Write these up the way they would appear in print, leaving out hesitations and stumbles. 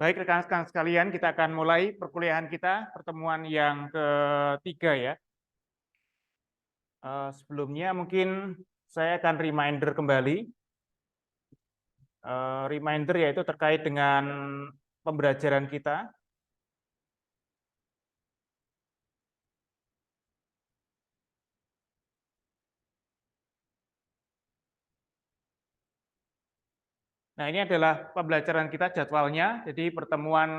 Baik rekan-rekan sekalian, kita akan mulai perkuliahan kita, pertemuan yang ketiga ya. Sebelumnya mungkin saya akan reminder kembali. Reminder yaitu terkait dengan pembelajaran kita. Nah, ini adalah pembelajaran kita jadwalnya. Jadi pertemuan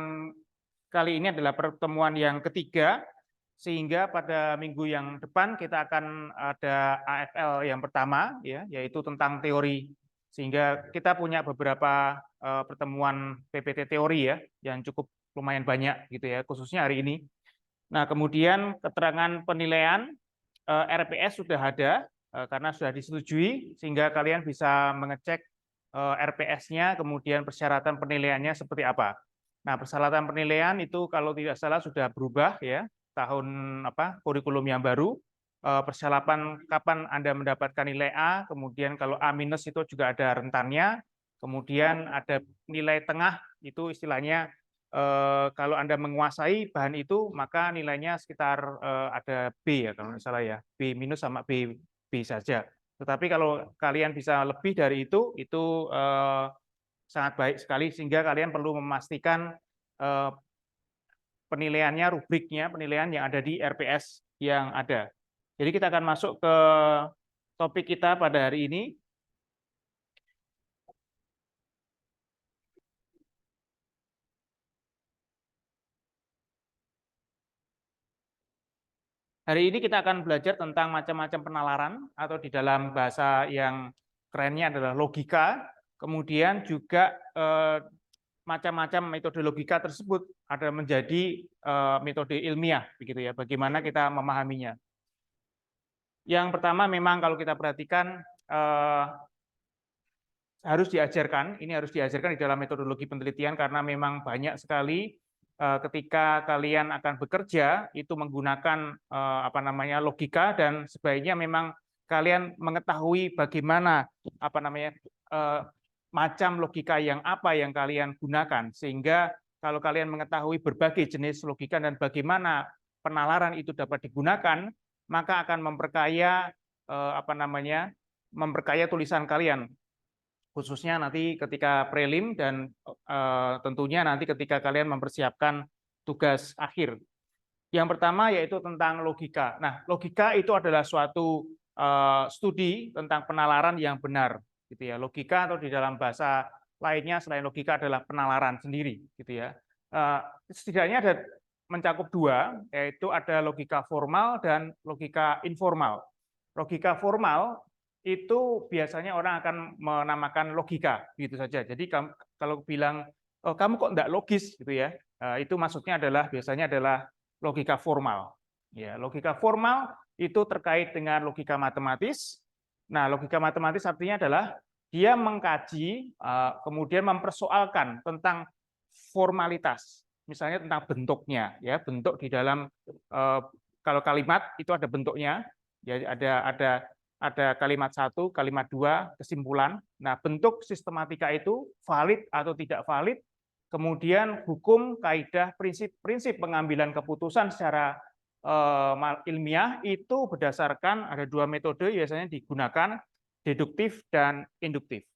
kali ini adalah pertemuan yang ketiga, sehingga pada minggu yang depan kita akan ada AFL yang pertama, ya, yaitu tentang teori. Sehingga kita punya beberapa pertemuan PPT teori ya, yang cukup lumayan banyak gitu ya, khususnya hari ini. Nah, kemudian keterangan penilaian RPS sudah ada karena sudah disetujui, sehingga kalian bisa mengecek RPS-nya, kemudian persyaratan penilaiannya seperti apa. Nah, persyaratan penilaian itu kalau tidak salah sudah berubah ya, tahun kurikulum yang baru. Persyaratan kapan Anda mendapatkan nilai A, kemudian kalau A- itu juga ada rentannya, kemudian ada nilai tengah, itu istilahnya kalau Anda menguasai bahan itu, maka nilainya sekitar ada B ya, kalau tidak salah ya, B- sama B saja. Tetapi kalau kalian bisa lebih dari itu sangat baik sekali, sehingga kalian perlu memastikan penilaiannya, rubriknya, penilaian yang ada di RPS yang ada. Jadi kita akan masuk ke topik kita pada hari ini. Hari ini kita akan belajar tentang macam-macam penalaran, atau di dalam bahasa yang kerennya adalah logika. Kemudian juga macam-macam metode logika tersebut ada menjadi metode ilmiah, begitu ya. Bagaimana kita memahaminya? Yang pertama memang kalau kita perhatikan harus diajarkan, ini harus diajarkan di dalam metodologi penelitian karena memang banyak sekali ketika kalian akan bekerja itu menggunakan logika, dan sebaiknya memang kalian mengetahui bagaimana macam logika yang apa yang kalian gunakan, sehingga kalau kalian mengetahui berbagai jenis logika dan bagaimana penalaran itu dapat digunakan, maka akan memperkaya memperkaya tulisan kalian, khususnya nanti ketika prelim dan tentunya nanti ketika kalian mempersiapkan tugas akhir. Yang pertama yaitu tentang logika. Nah, logika itu adalah suatu studi tentang penalaran yang benar, gitu ya. Logika atau di dalam bahasa lainnya selain logika adalah penalaran sendiri, gitu ya. Setidaknya ada mencakup dua, yaitu ada logika formal dan logika informal. Logika formal itu biasanya orang akan menamakan logika, gitu saja. Jadi kalau bilang, oh, kamu kok enggak logis, gitu ya, itu maksudnya biasanya adalah logika formal. Ya, logika formal itu terkait dengan logika matematis. Nah, logika matematis artinya adalah dia mengkaji, kemudian mempersoalkan tentang formalitas, misalnya tentang bentuknya, ya, bentuk di dalam kalau kalimat itu ada bentuknya, ya, ada kalimat satu, kalimat dua, kesimpulan. Nah, bentuk sistematika itu valid atau tidak valid, kemudian hukum, kaidah, prinsip pengambilan keputusan secara ilmiah itu berdasarkan ada dua metode biasanya digunakan, deduktif dan induktif.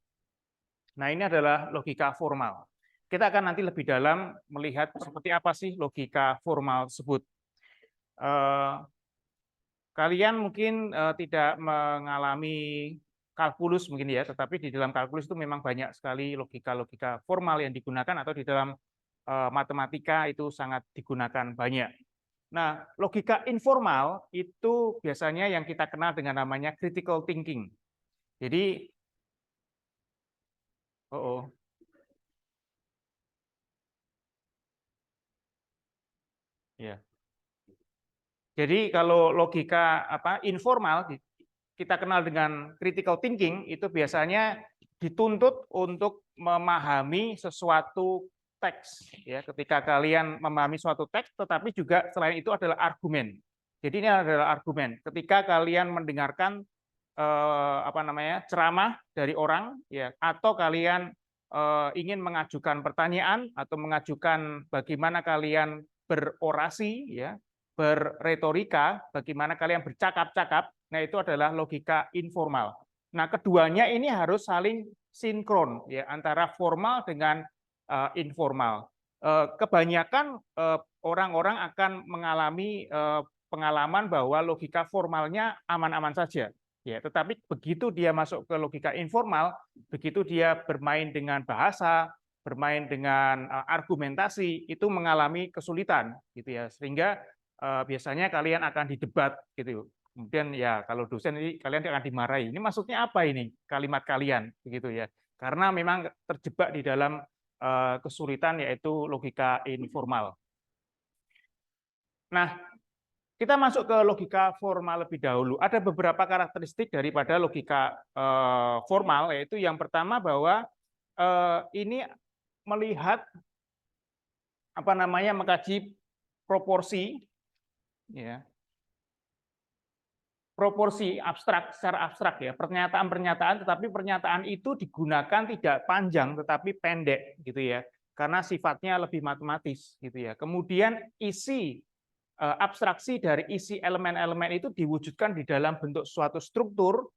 Nah, ini adalah logika formal. Kita akan nanti lebih dalam melihat seperti apa sih logika formal tersebut. Kalian mungkin tidak mengalami kalkulus mungkin ya, tetapi di dalam kalkulus itu memang banyak sekali logika-logika formal yang digunakan, atau di dalam matematika itu sangat digunakan banyak. Nah, logika informal itu biasanya yang kita kenal dengan namanya critical thinking. Jadi, oh, ya. Jadi kalau logika informal kita kenal dengan critical thinking itu biasanya dituntut untuk memahami sesuatu teks ya. Ketika kalian memahami suatu teks, tetapi juga selain itu adalah argumen. Jadi ini adalah argumen. Ketika kalian mendengarkan ceramah dari orang ya, atau kalian ingin mengajukan pertanyaan atau mengajukan bagaimana kalian berorasi ya, berretorika, bagaimana kalian bercakap-cakap. Nah, itu adalah logika informal. Nah, keduanya ini harus saling sinkron ya, antara formal dengan informal. Kebanyakan orang-orang akan mengalami pengalaman bahwa logika formalnya aman-aman saja. Ya, tetapi begitu dia masuk ke logika informal, begitu dia bermain dengan bahasa, bermain dengan argumentasi, itu mengalami kesulitan, gitu ya. Sehingga biasanya kalian akan didebat, gitu. Kemudian ya kalau dosen ini kalian akan dimarahi. Ini maksudnya apa ini kalimat kalian, begitu ya? Karena memang terjebak di dalam kesulitan yaitu logika informal. Nah, kita masuk ke logika formal lebih dahulu. Ada beberapa karakteristik daripada logika formal, yaitu yang pertama bahwa ini melihat mengkaji proporsi, ya, proporsi abstrak secara abstrak ya, pernyataan-pernyataan, tetapi pernyataan itu digunakan tidak panjang tetapi pendek gitu ya, karena sifatnya lebih matematis gitu ya. Kemudian isi abstraksi dari isi elemen-elemen itu diwujudkan di dalam bentuk suatu struktur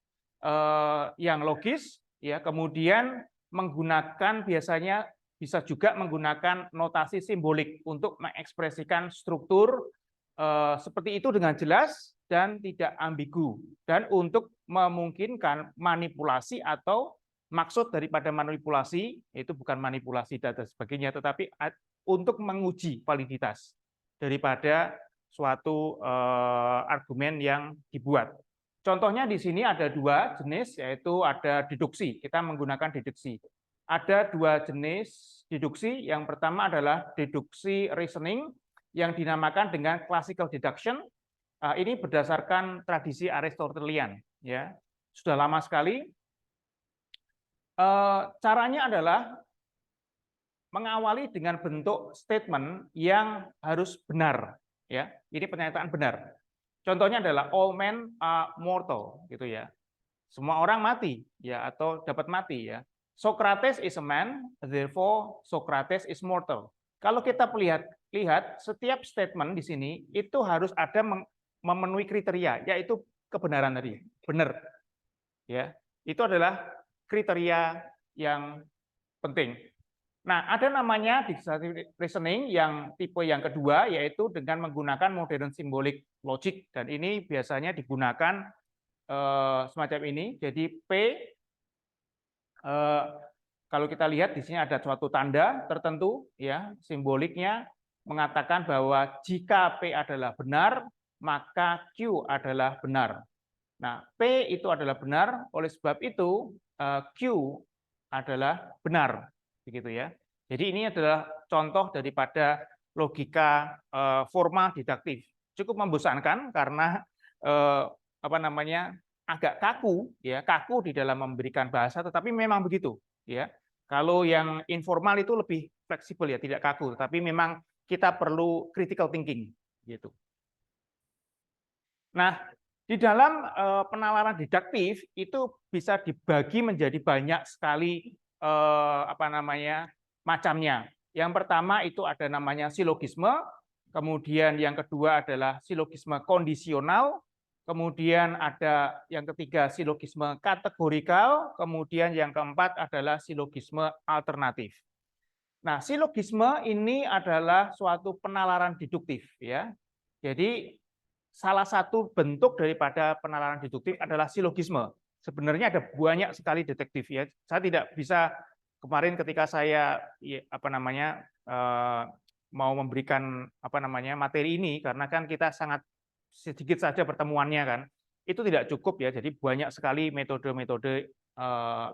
yang logis ya, kemudian menggunakan biasanya bisa juga menggunakan notasi simbolik untuk mengekspresikan struktur seperti itu dengan jelas dan tidak ambigu, dan untuk memungkinkan manipulasi atau maksud daripada manipulasi itu bukan manipulasi data sebagainya, tetapi untuk menguji validitas daripada suatu argumen yang dibuat. Contohnya di sini ada dua jenis, yaitu ada deduksi. Kita menggunakan deduksi. Ada dua jenis deduksi. Yang pertama adalah deduksi reasoning yang dinamakan dengan classical deduction. Ini berdasarkan tradisi Aristotelian. Ya, sudah lama sekali. Caranya adalah mengawali dengan bentuk statement yang harus benar. Ya, ini pernyataan benar. Contohnya adalah all men are mortal, gitu ya. Semua orang mati, ya, atau dapat mati, ya. Socrates is a man, therefore Socrates is mortal. Kalau kita lihat setiap statement di sini itu harus ada memenuhi kriteria, yaitu kebenaran tadi, benar, ya. Itu adalah kriteria yang penting. Nah, ada namanya deductive reasoning yang tipe yang kedua, yaitu dengan menggunakan modern symbolic logic, dan ini biasanya digunakan semacam ini. Jadi P, kalau kita lihat di sini ada suatu tanda tertentu, ya, simboliknya mengatakan bahwa jika P adalah benar, maka Q adalah benar. Nah, P itu adalah benar, oleh sebab itu Q adalah benar, begitu ya. Jadi ini adalah contoh daripada logika formal didaktif. Cukup membosankan karena agak kaku, ya, kaku di dalam memberikan bahasa, tetapi memang begitu, ya. Kalau yang informal itu lebih fleksibel, ya, tidak kaku, tapi memang kita perlu critical thinking, gitu. Nah, di dalam penalaran didaktif itu bisa dibagi menjadi banyak sekali macamnya. Yang pertama itu ada namanya silogisme, kemudian yang kedua adalah silogisme kondisional, kemudian ada yang ketiga silogisme kategorikal, kemudian yang keempat adalah silogisme alternatif. Nah, silogisme ini adalah suatu penalaran deduktif, ya. Jadi salah satu bentuk daripada penalaran deduktif adalah silogisme. Sebenarnya ada banyak sekali detektif, ya. Saya tidak bisa kemarin ketika saya mau memberikan materi ini karena kan kita sangat sedikit saja pertemuannya kan. Itu tidak cukup ya. Jadi banyak sekali metode-metode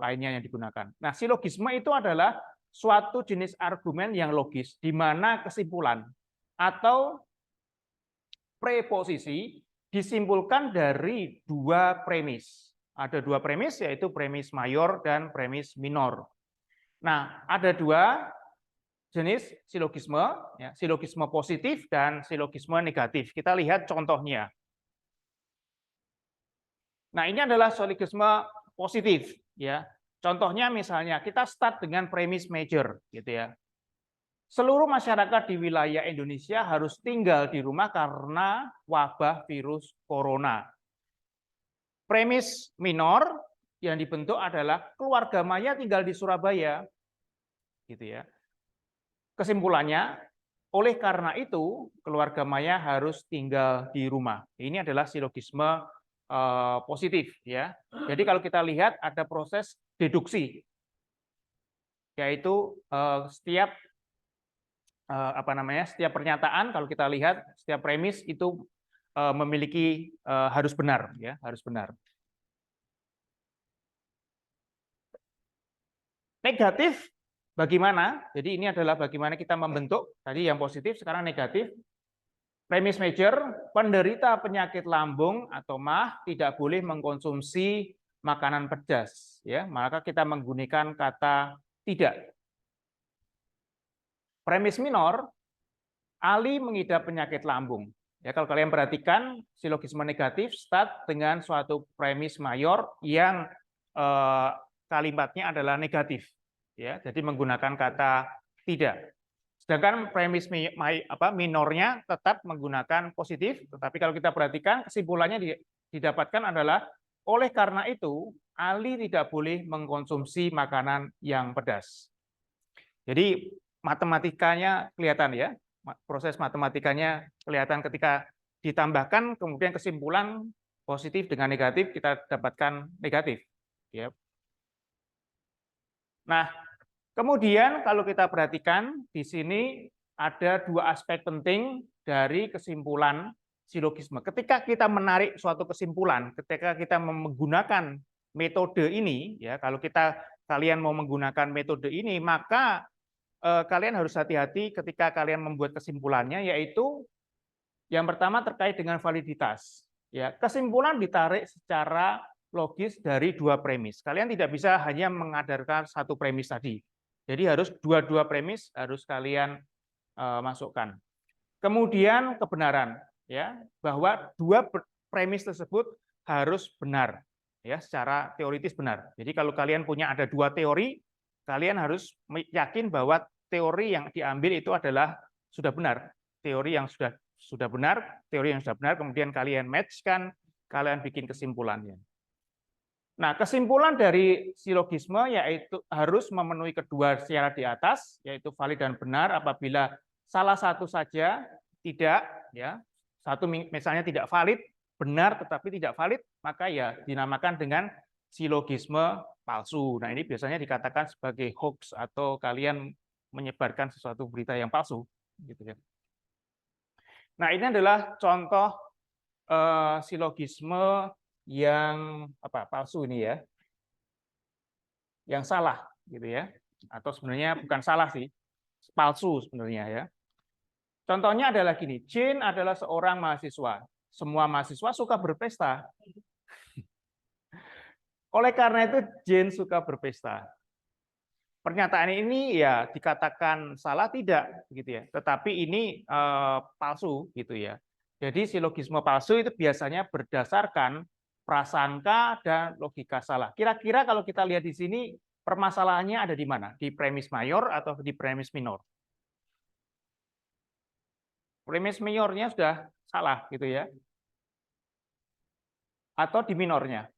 lainnya yang digunakan. Nah, silogisme itu adalah suatu jenis argumen yang logis di mana kesimpulan atau preposisi disimpulkan dari dua premis. Ada dua premis, yaitu premis mayor dan premis minor. Nah, ada dua jenis silogisme, ya, silogisme positif dan silogisme negatif. Kita lihat contohnya. Nah, ini adalah silogisme positif, ya. Contohnya misalnya kita start dengan premis major, gitu ya. Seluruh masyarakat di wilayah Indonesia harus tinggal di rumah karena wabah virus corona. Premis minor yang dibentuk adalah keluarga Maya tinggal di Surabaya, gitu ya. Kesimpulannya, oleh karena itu keluarga Maya harus tinggal di rumah. Ini adalah silogisme positif, ya. Jadi kalau kita lihat ada proses deduksi, yaitu setiap setiap pernyataan kalau kita lihat setiap premis itu memiliki harus benar, ya, harus benar. Negatif bagaimana? Jadi ini adalah bagaimana kita membentuk tadi yang positif, sekarang negatif. Premis major, penderita penyakit lambung atau MAH tidak boleh mengkonsumsi makanan pedas, ya. Maka kita menggunakan kata tidak. Premis minor, Ali mengidap penyakit lambung. Ya, kalau kalian perhatikan silogisme negatif start dengan suatu premis mayor yang kalimatnya adalah negatif, ya. Jadi menggunakan kata tidak. Sedangkan premis minornya tetap menggunakan positif, tetapi kalau kita perhatikan kesimpulannya didapatkan adalah oleh karena itu Ali tidak boleh mengkonsumsi makanan yang pedas. Jadi matematikanya kelihatan ya, proses matematikanya kelihatan ketika ditambahkan kemudian kesimpulan positif dengan negatif kita dapatkan negatif. Ya. Nah, kemudian kalau kita perhatikan di sini ada dua aspek penting dari kesimpulan silogisme. Ketika kita menarik suatu kesimpulan, ketika kita menggunakan metode ini, ya kalau kalian mau menggunakan metode ini, maka kalian harus hati-hati ketika kalian membuat kesimpulannya, yaitu yang pertama terkait dengan validitas. Ya, kesimpulan ditarik secara logis dari dua premis. Kalian tidak bisa hanya mengadarkan satu premis tadi. Jadi harus dua-dua premis harus kalian masukkan. Kemudian kebenaran, ya, bahwa dua premis tersebut harus benar, ya, secara teoritis benar. Jadi kalau kalian punya ada dua teori, kalian harus yakin bahwa teori yang diambil itu adalah sudah benar. Teori yang sudah benar, teori yang sudah benar, kemudian kalian match-kan, kalian bikin kesimpulannya. Nah, kesimpulan dari silogisme yaitu harus memenuhi kedua syarat di atas, yaitu valid dan benar. Apabila salah satu saja tidak, ya, satu misalnya tidak valid, benar tetapi tidak valid, maka ya dinamakan dengan silogisme palsu. Nah, ini biasanya dikatakan sebagai hoax atau kalian menyebarkan sesuatu berita yang palsu, gitu ya. Nah, ini adalah contoh silogisme yang palsu ini ya, yang salah gitu ya, atau sebenarnya bukan salah sih, palsu sebenarnya ya. Contohnya adalah gini, Jane adalah seorang mahasiswa, semua mahasiswa suka berpesta. Oleh karena itu Jane suka berpesta. Pernyataan ini ya dikatakan salah tidak gitu ya, tetapi ini palsu gitu ya. Jadi silogisme palsu itu biasanya berdasarkan prasangka dan logika salah. Kira-kira kalau kita lihat di sini permasalahannya ada di mana? Di premis mayor atau di premis minor? Premis mayornya sudah salah gitu ya. Atau di minornya?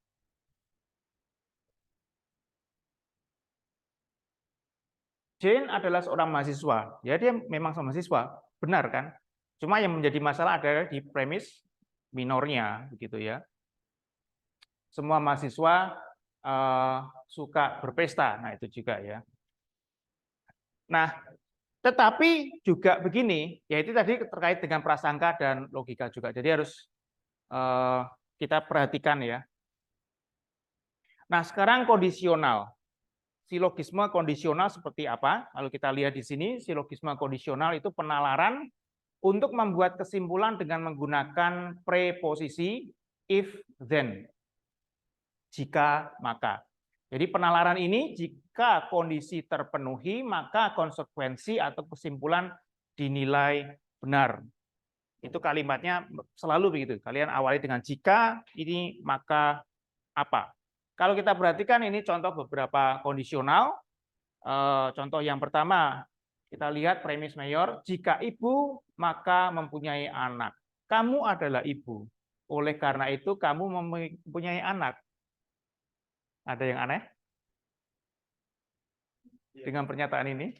Jane adalah seorang mahasiswa. Ya dia memang mahasiswa, benar kan? Cuma yang menjadi masalah adalah di premis minornya begitu ya. Semua mahasiswa suka berpesta. Nah, itu juga ya. Nah, Tetapi juga begini, yaitu tadi terkait dengan prasangka dan logika juga. Jadi harus kita perhatikan ya. Nah, sekarang kondisional. Silogisme kondisional seperti apa? Kalau kita lihat di sini, silogisme kondisional itu penalaran untuk membuat kesimpulan dengan menggunakan preposisi if then. Jika maka. Jadi penalaran ini jika kondisi terpenuhi maka konsekuensi atau kesimpulan dinilai benar. Itu kalimatnya selalu begitu. Kalian awali dengan jika, ini maka apa. Kalau kita perhatikan ini contoh beberapa kondisional. Contoh yang pertama, kita lihat premis mayor, jika ibu maka mempunyai anak. Kamu adalah ibu. Oleh karena itu kamu mempunyai anak. Ada yang aneh dengan pernyataan ini?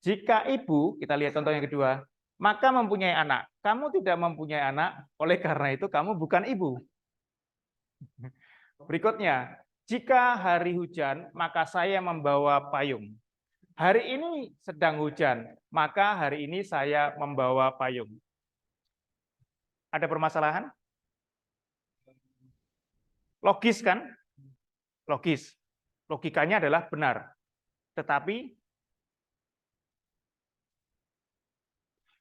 Jika ibu, kita lihat contoh yang kedua, maka mempunyai anak. Kamu tidak mempunyai anak, oleh karena itu kamu bukan ibu. Berikutnya, jika hari hujan, maka saya membawa payung. Hari ini sedang hujan, maka hari ini saya membawa payung. Ada permasalahan? Logis kan? Logis. Logikanya adalah benar. Tetapi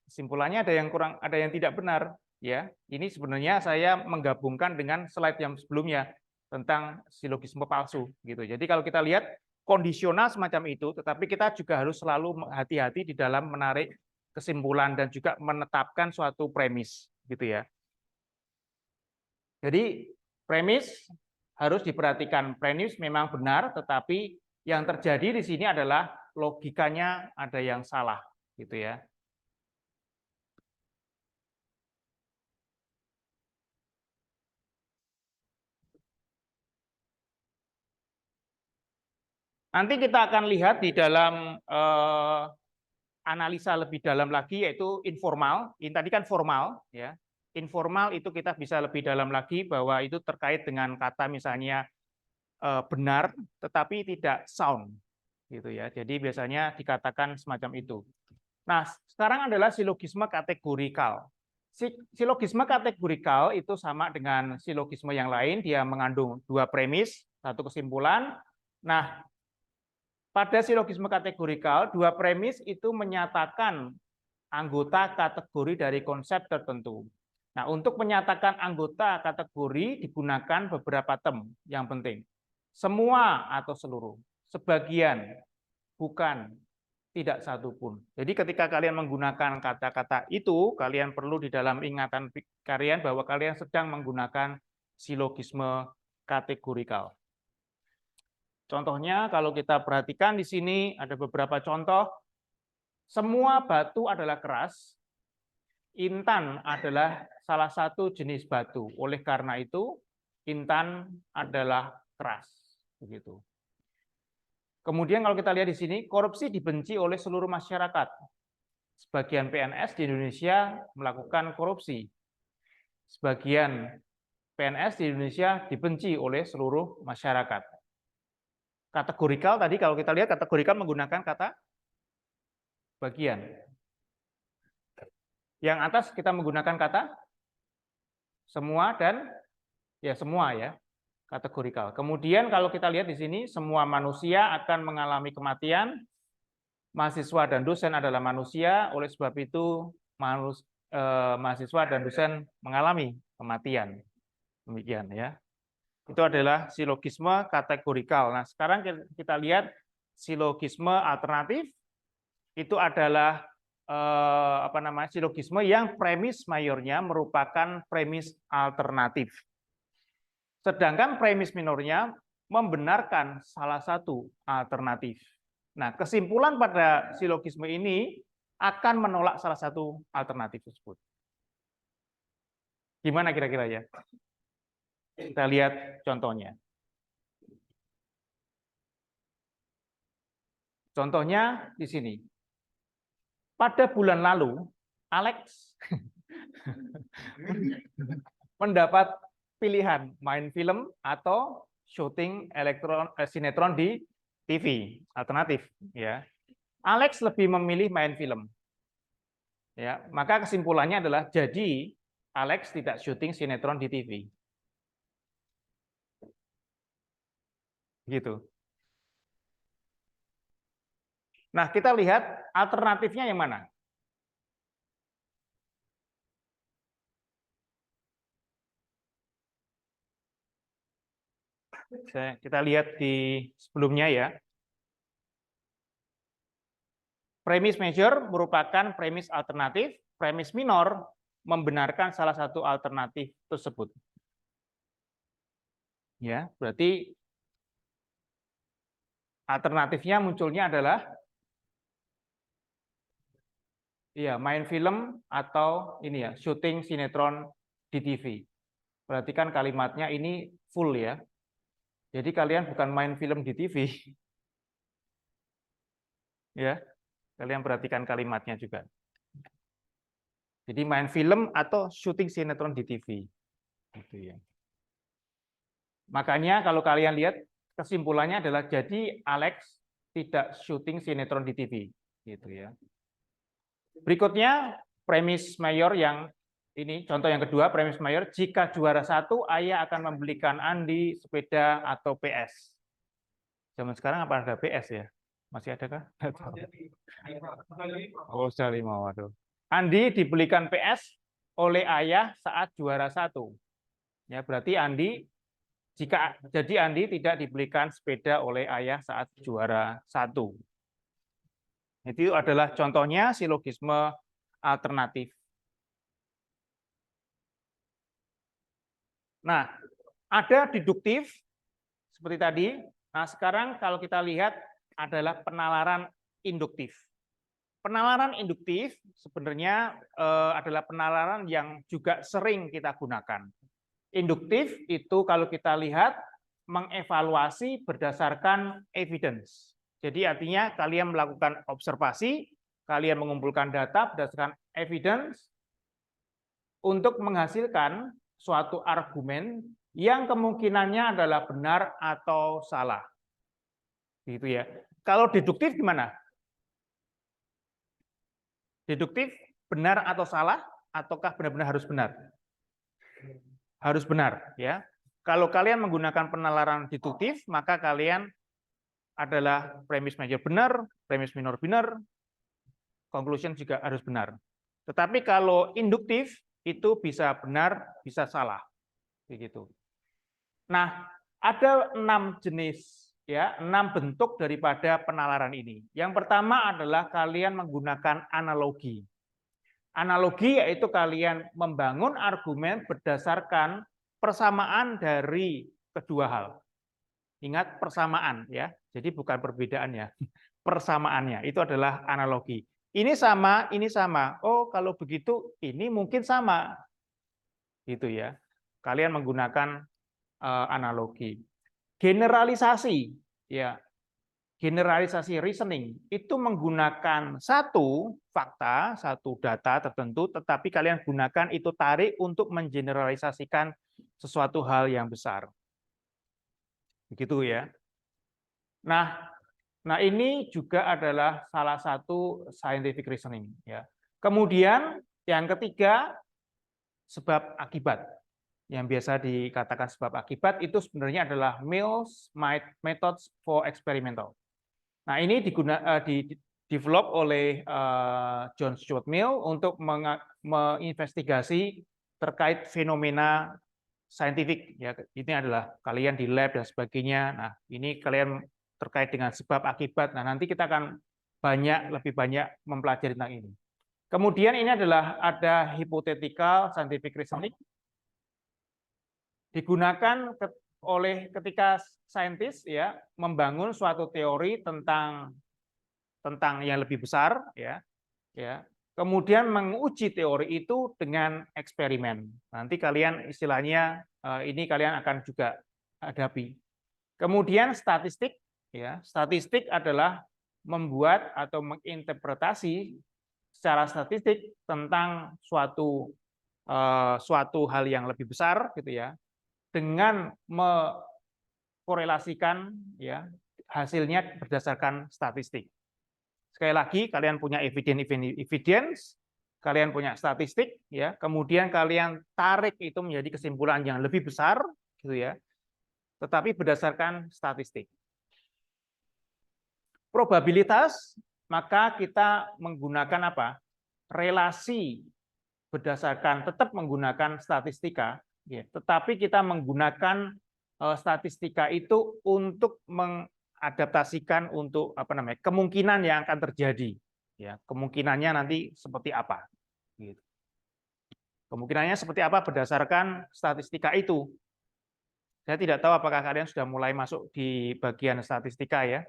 kesimpulannya ada yang kurang, ada yang tidak benar. Ya, ini sebenarnya saya menggabungkan dengan slide yang sebelumnya tentang silogisme palsu. Gitu. Jadi kalau kita lihat kondisional semacam itu, tetapi kita juga harus selalu hati-hati di dalam menarik kesimpulan dan juga menetapkan suatu premis. Gitu ya. Jadi premis harus diperhatikan. Premis memang benar, tetapi yang terjadi di sini adalah logikanya ada yang salah, gitu ya. Nanti kita akan lihat di dalam analisa lebih dalam lagi, yaitu informal. Ini tadi kan formal, ya. Informal itu kita bisa lebih dalam lagi bahwa itu terkait dengan kata misalnya benar, tetapi tidak sound, gitu ya. Jadi biasanya dikatakan semacam itu. Nah, sekarang adalah silogisme kategorikal. Silogisme kategorikal itu sama dengan silogisme yang lain, dia mengandung dua premis, satu kesimpulan. Nah, pada silogisme kategorikal, dua premis itu menyatakan anggota kategori dari konsep tertentu. Nah, untuk menyatakan anggota kategori digunakan beberapa term yang penting. Semua atau seluruh, sebagian, bukan, tidak satu pun. Jadi ketika kalian menggunakan kata-kata itu, kalian perlu di dalam ingatan kalian bahwa kalian sedang menggunakan silogisme kategorikal. Contohnya kalau kita perhatikan di sini ada beberapa contoh. Semua batu adalah keras. Intan adalah salah satu jenis batu. Oleh karena itu, intan adalah keras. Begitu. Kemudian kalau kita lihat di sini, korupsi dibenci oleh seluruh masyarakat. Sebagian PNS di Indonesia melakukan korupsi. Sebagian PNS di Indonesia dibenci oleh seluruh masyarakat. Kategorikal tadi kalau kita lihat kategorikal menggunakan kata bagian. Yang atas kita menggunakan kata semua dan ya semua ya, kategorikal. Kemudian kalau kita lihat di sini semua manusia akan mengalami kematian. Mahasiswa dan dosen adalah manusia, oleh sebab itu mahasiswa dan dosen mengalami kematian. Demikian ya. Itu adalah silogisme kategorikal. Nah, sekarang kita lihat silogisme alternatif. Itu adalah silogisme yang premis mayornya merupakan premis alternatif. Sedangkan premis minornya membenarkan salah satu alternatif. Nah, kesimpulan pada silogisme ini akan menolak salah satu alternatif tersebut. Gimana kira-kira ya? Kita lihat contohnya. Contohnya di sini. Pada bulan lalu, Alex mendapat pilihan main film atau syuting sinetron di TV alternatif, ya. Alex lebih memilih main film. Ya, maka kesimpulannya adalah jadi Alex tidak syuting sinetron di TV. Gitu. Nah, kita lihat alternatifnya yang mana? Kita lihat di sebelumnya ya. Premis major merupakan premis alternatif, premis minor membenarkan salah satu alternatif tersebut. Ya, berarti alternatifnya munculnya adalah ya main film atau ini ya syuting sinetron di TV. Perhatikan kalimatnya ini full ya. Jadi kalian bukan main film di TV. Ya, kalian perhatikan kalimatnya juga. Jadi main film atau syuting sinetron di TV. Gitu ya. Makanya kalau kalian lihat kesimpulannya adalah jadi Alex tidak syuting sinetron di TV, gitu ya. Berikutnya premis mayor yang ini contoh yang kedua, premis mayor, jika juara 1 ayah akan membelikan Andi sepeda atau PS. Zaman sekarang apa ada PS ya? Masih ada kah? Oh, sudah 5, waduh. Andi dibelikan PS oleh ayah saat juara 1. Ya, berarti Andi jika jadi Andi tidak dibelikan sepeda oleh ayah saat juara 1. Itu adalah contohnya silogisme alternatif. Nah, ada deduktif seperti tadi. Nah, sekarang kalau kita lihat adalah penalaran induktif. Penalaran induktif sebenarnya adalah penalaran yang juga sering kita gunakan. Induktif itu kalau kita lihat mengevaluasi berdasarkan evidence. Jadi artinya kalian melakukan observasi, kalian mengumpulkan data berdasarkan evidence untuk menghasilkan suatu argumen yang kemungkinannya adalah benar atau salah. Gitu ya. Kalau deduktif gimana? Deduktif benar atau salah ataukah benar-benar harus benar? Harus benar ya. Kalau kalian menggunakan penalaran deduktif, maka kalian adalah premis major benar, premis minor benar, conclusion juga harus benar. Tetapi kalau induktif itu bisa benar, bisa salah. Begitu. Nah, ada 6 jenis ya, 6 bentuk daripada penalaran ini. Yang pertama adalah kalian menggunakan analogi. Analogi yaitu kalian membangun argumen berdasarkan persamaan dari kedua hal. Ingat persamaan ya. Jadi bukan perbedaan ya. Persamaannya itu adalah analogi. Ini sama, ini sama. Oh, kalau begitu ini mungkin sama. Gitu ya. Kalian menggunakan analogi. Generalisasi ya. Generalisasi reasoning itu menggunakan satu fakta, satu data tertentu, tetapi kalian gunakan itu tarik untuk mengeneralisasikan sesuatu hal yang besar. Begitu ya. Nah ini juga adalah salah satu scientific reasoning ya. Kemudian yang ketiga sebab akibat. Yang biasa dikatakan sebab akibat itu sebenarnya adalah Mill's methods for experimental. Nah, ini develop oleh John Stuart Mill untuk menginvestigasi terkait fenomena saintifik. Ya, ini adalah kalian di lab dan sebagainya. Nah, ini kalian terkait dengan sebab akibat. Nah, nanti kita akan lebih banyak mempelajari tentang ini. Kemudian ini adalah ada hypothetical scientific reasoning digunakan oleh ketika saintis ya membangun suatu teori tentang yang lebih besar ya kemudian menguji teori itu dengan eksperimen. Nanti kalian istilahnya ini kalian akan juga hadapi. Kemudian statistik ya, statistik adalah membuat atau menginterpretasi secara statistik tentang suatu hal yang lebih besar gitu ya, dengan mengkorelasikan ya hasilnya berdasarkan statistik. Sekali lagi, kalian punya evidence, kalian punya statistik, ya. Kemudian kalian tarik itu menjadi kesimpulan yang lebih besar, gitu ya. Tetapi berdasarkan statistik. Probabilitas, maka kita menggunakan apa? Relasi berdasarkan tetap menggunakan statistika, ya. Tetapi kita menggunakan statistika itu untuk mengadaptasikan untuk apa namanya kemungkinan yang akan terjadi, ya. Kemungkinannya nanti seperti apa, gitu. Kemungkinannya seperti apa berdasarkan statistika itu. Saya tidak tahu apakah kalian sudah mulai masuk di bagian statistika, ya.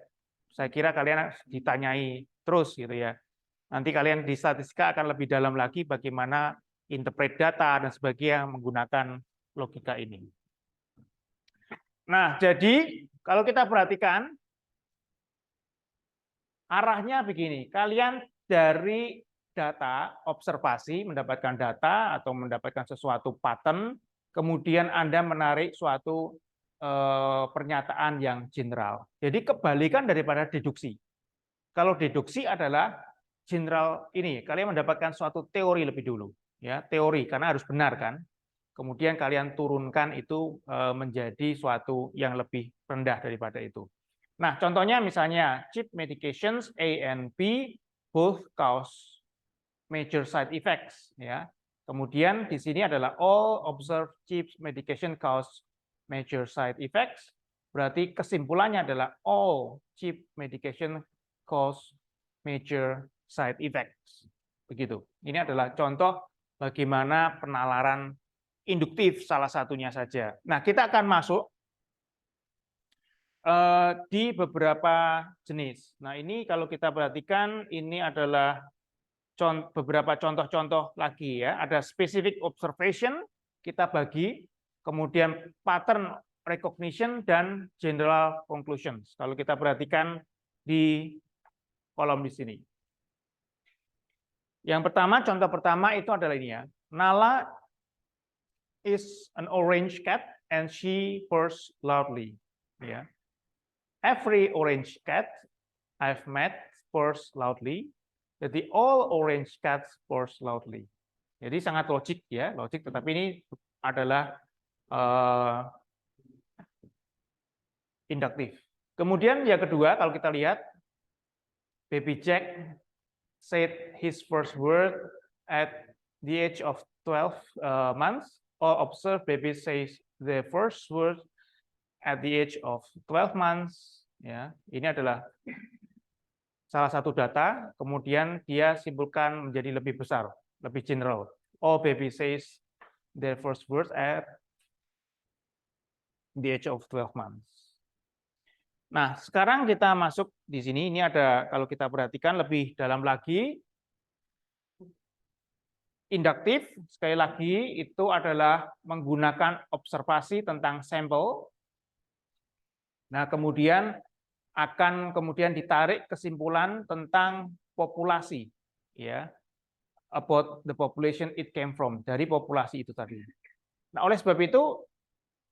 Saya kira kalian ditanyai terus, gitu ya. Nanti kalian di statistika akan lebih dalam lagi bagaimana interpret data dan sebagainya menggunakan logika ini. Nah, jadi kalau kita perhatikan arahnya begini, kalian dari data observasi mendapatkan data atau mendapatkan sesuatu pattern, kemudian Anda menarik suatu pernyataan yang general. Jadi kebalikan daripada deduksi. Kalau deduksi adalah general ini, kalian mendapatkan suatu teori lebih dulu, ya, teori karena harus benar kan. Kemudian kalian turunkan itu menjadi suatu yang lebih rendah daripada itu. Nah, contohnya misalnya cheap medications A and B both cause major side effects, ya. Kemudian di sini adalah all observed cheap medication cause major side effects. Berarti kesimpulannya adalah all cheap medication cause major side effects. Begitu. Ini adalah contoh bagaimana penalaran induktif salah satunya saja. Nah, kita akan masuk di beberapa jenis. Nah, ini kalau kita perhatikan ini adalah beberapa contoh-contoh lagi, ya. Ada specific observation, kita bagi, kemudian pattern recognition dan general conclusions. Kalau kita perhatikan di kolom di sini. Yang pertama, contoh pertama itu adalah ini, ya. Nala is an orange cat and she purrs loudly. Ya. Every orange cat I've met purrs loudly. Jadi all orange cats purrs loudly. Jadi sangat logik, ya, logik. Tetapi ini adalah induktif. Kemudian yang kedua, kalau kita lihat, Baby Jack said his first word at the age of 12 months. Or observe baby says the first word at the age of 12 months. Ya, ini adalah salah satu data. Kemudian dia simpulkan menjadi lebih besar, lebih general. All baby says their first word at the age of 12 months. Nah, sekarang kita masuk di sini. Ini ada, kalau kita perhatikan lebih dalam lagi, induktif, sekali lagi, itu adalah menggunakan observasi tentang sampel. Nah, kemudian akan kemudian ditarik kesimpulan tentang populasi, ya, about the population it came from, dari populasi itu tadi. Nah, oleh sebab itu,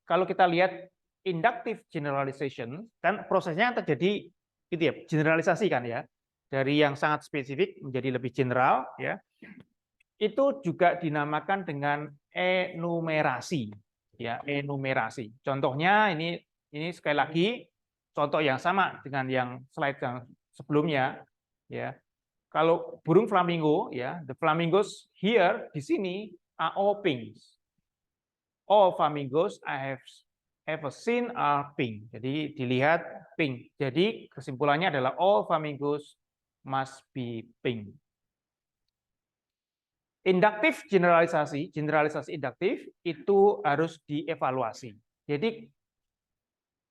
kalau kita lihat inductive generalization, kan prosesnya terjadi gitu ya, generalisasi kan ya, dari yang sangat spesifik menjadi lebih general, ya. Itu juga dinamakan dengan enumerasi, ya, enumerasi. Contohnya ini sekali lagi contoh yang sama dengan yang slide yang sebelumnya, ya. Kalau burung flamingo, ya, the flamingos here di sini are all pink. All flamingos I have ever seen are pink. Jadi dilihat pink. Jadi kesimpulannya adalah all flamingos must be pink. Induktif generalisasi, generalisasi induktif itu harus dievaluasi. Jadi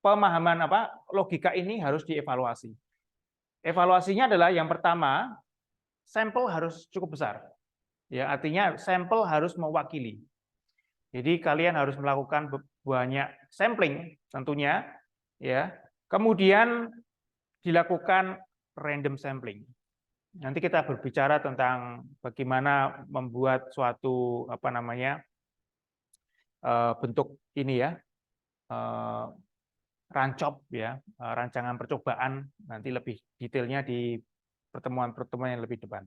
pemahaman logika ini harus dievaluasi. Evaluasinya adalah yang pertama, sampel harus cukup besar. Ya, artinya sampel harus mewakili. Jadi kalian harus melakukan banyak sampling tentunya, ya. Kemudian dilakukan random sampling. Nanti kita berbicara tentang bagaimana membuat suatu bentuk ini, ya, rancop, ya, rancangan percobaan. Nanti lebih detailnya di pertemuan-pertemuan yang lebih depan.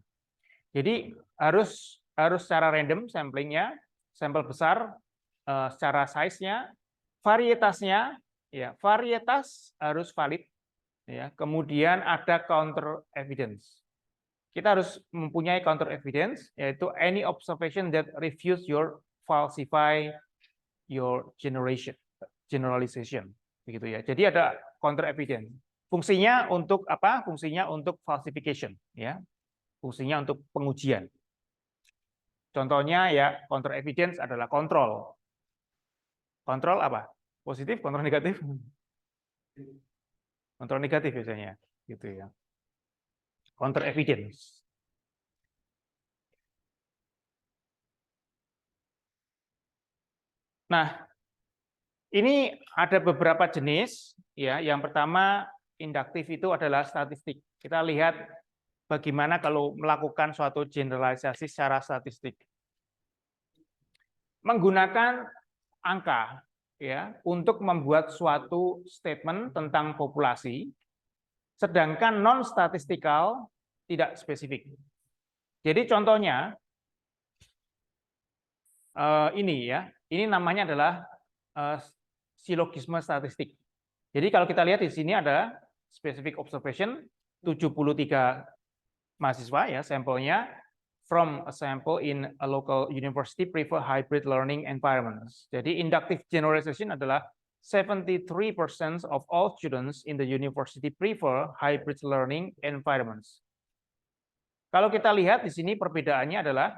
Jadi harus secara random samplingnya, sampel besar, secara size-nya, varietasnya, ya varietas harus valid, ya. Kemudian ada counter evidence. Kita harus mempunyai counter evidence, yaitu any observation that refutes your falsify your generalization, begitu ya. Jadi ada counter evidence. Fungsinya untuk apa? Fungsinya untuk falsification, ya. Fungsinya untuk pengujian. Contohnya ya counter evidence adalah kontrol. Kontrol apa? Positif, kontrol negatif? Kontrol negatif biasanya, gitu ya. Counter evidence. Nah, ini ada beberapa jenis, ya. Yang pertama induktif itu adalah statistik. Kita lihat bagaimana kalau melakukan suatu generalisasi secara statistik. Menggunakan angka, ya, untuk membuat suatu statement tentang populasi, sedangkan non statistikal tidak spesifik. Jadi contohnya ini ya, ini namanya adalah silogisme statistik. Jadi kalau kita lihat di sini ada specific observation 73 mahasiswa ya sampelnya from a sample in a local university prefer hybrid learning environments. Jadi inductive generalization adalah 73% of all students in the university prefer hybrid learning environments. Kalau kita lihat di sini perbedaannya adalah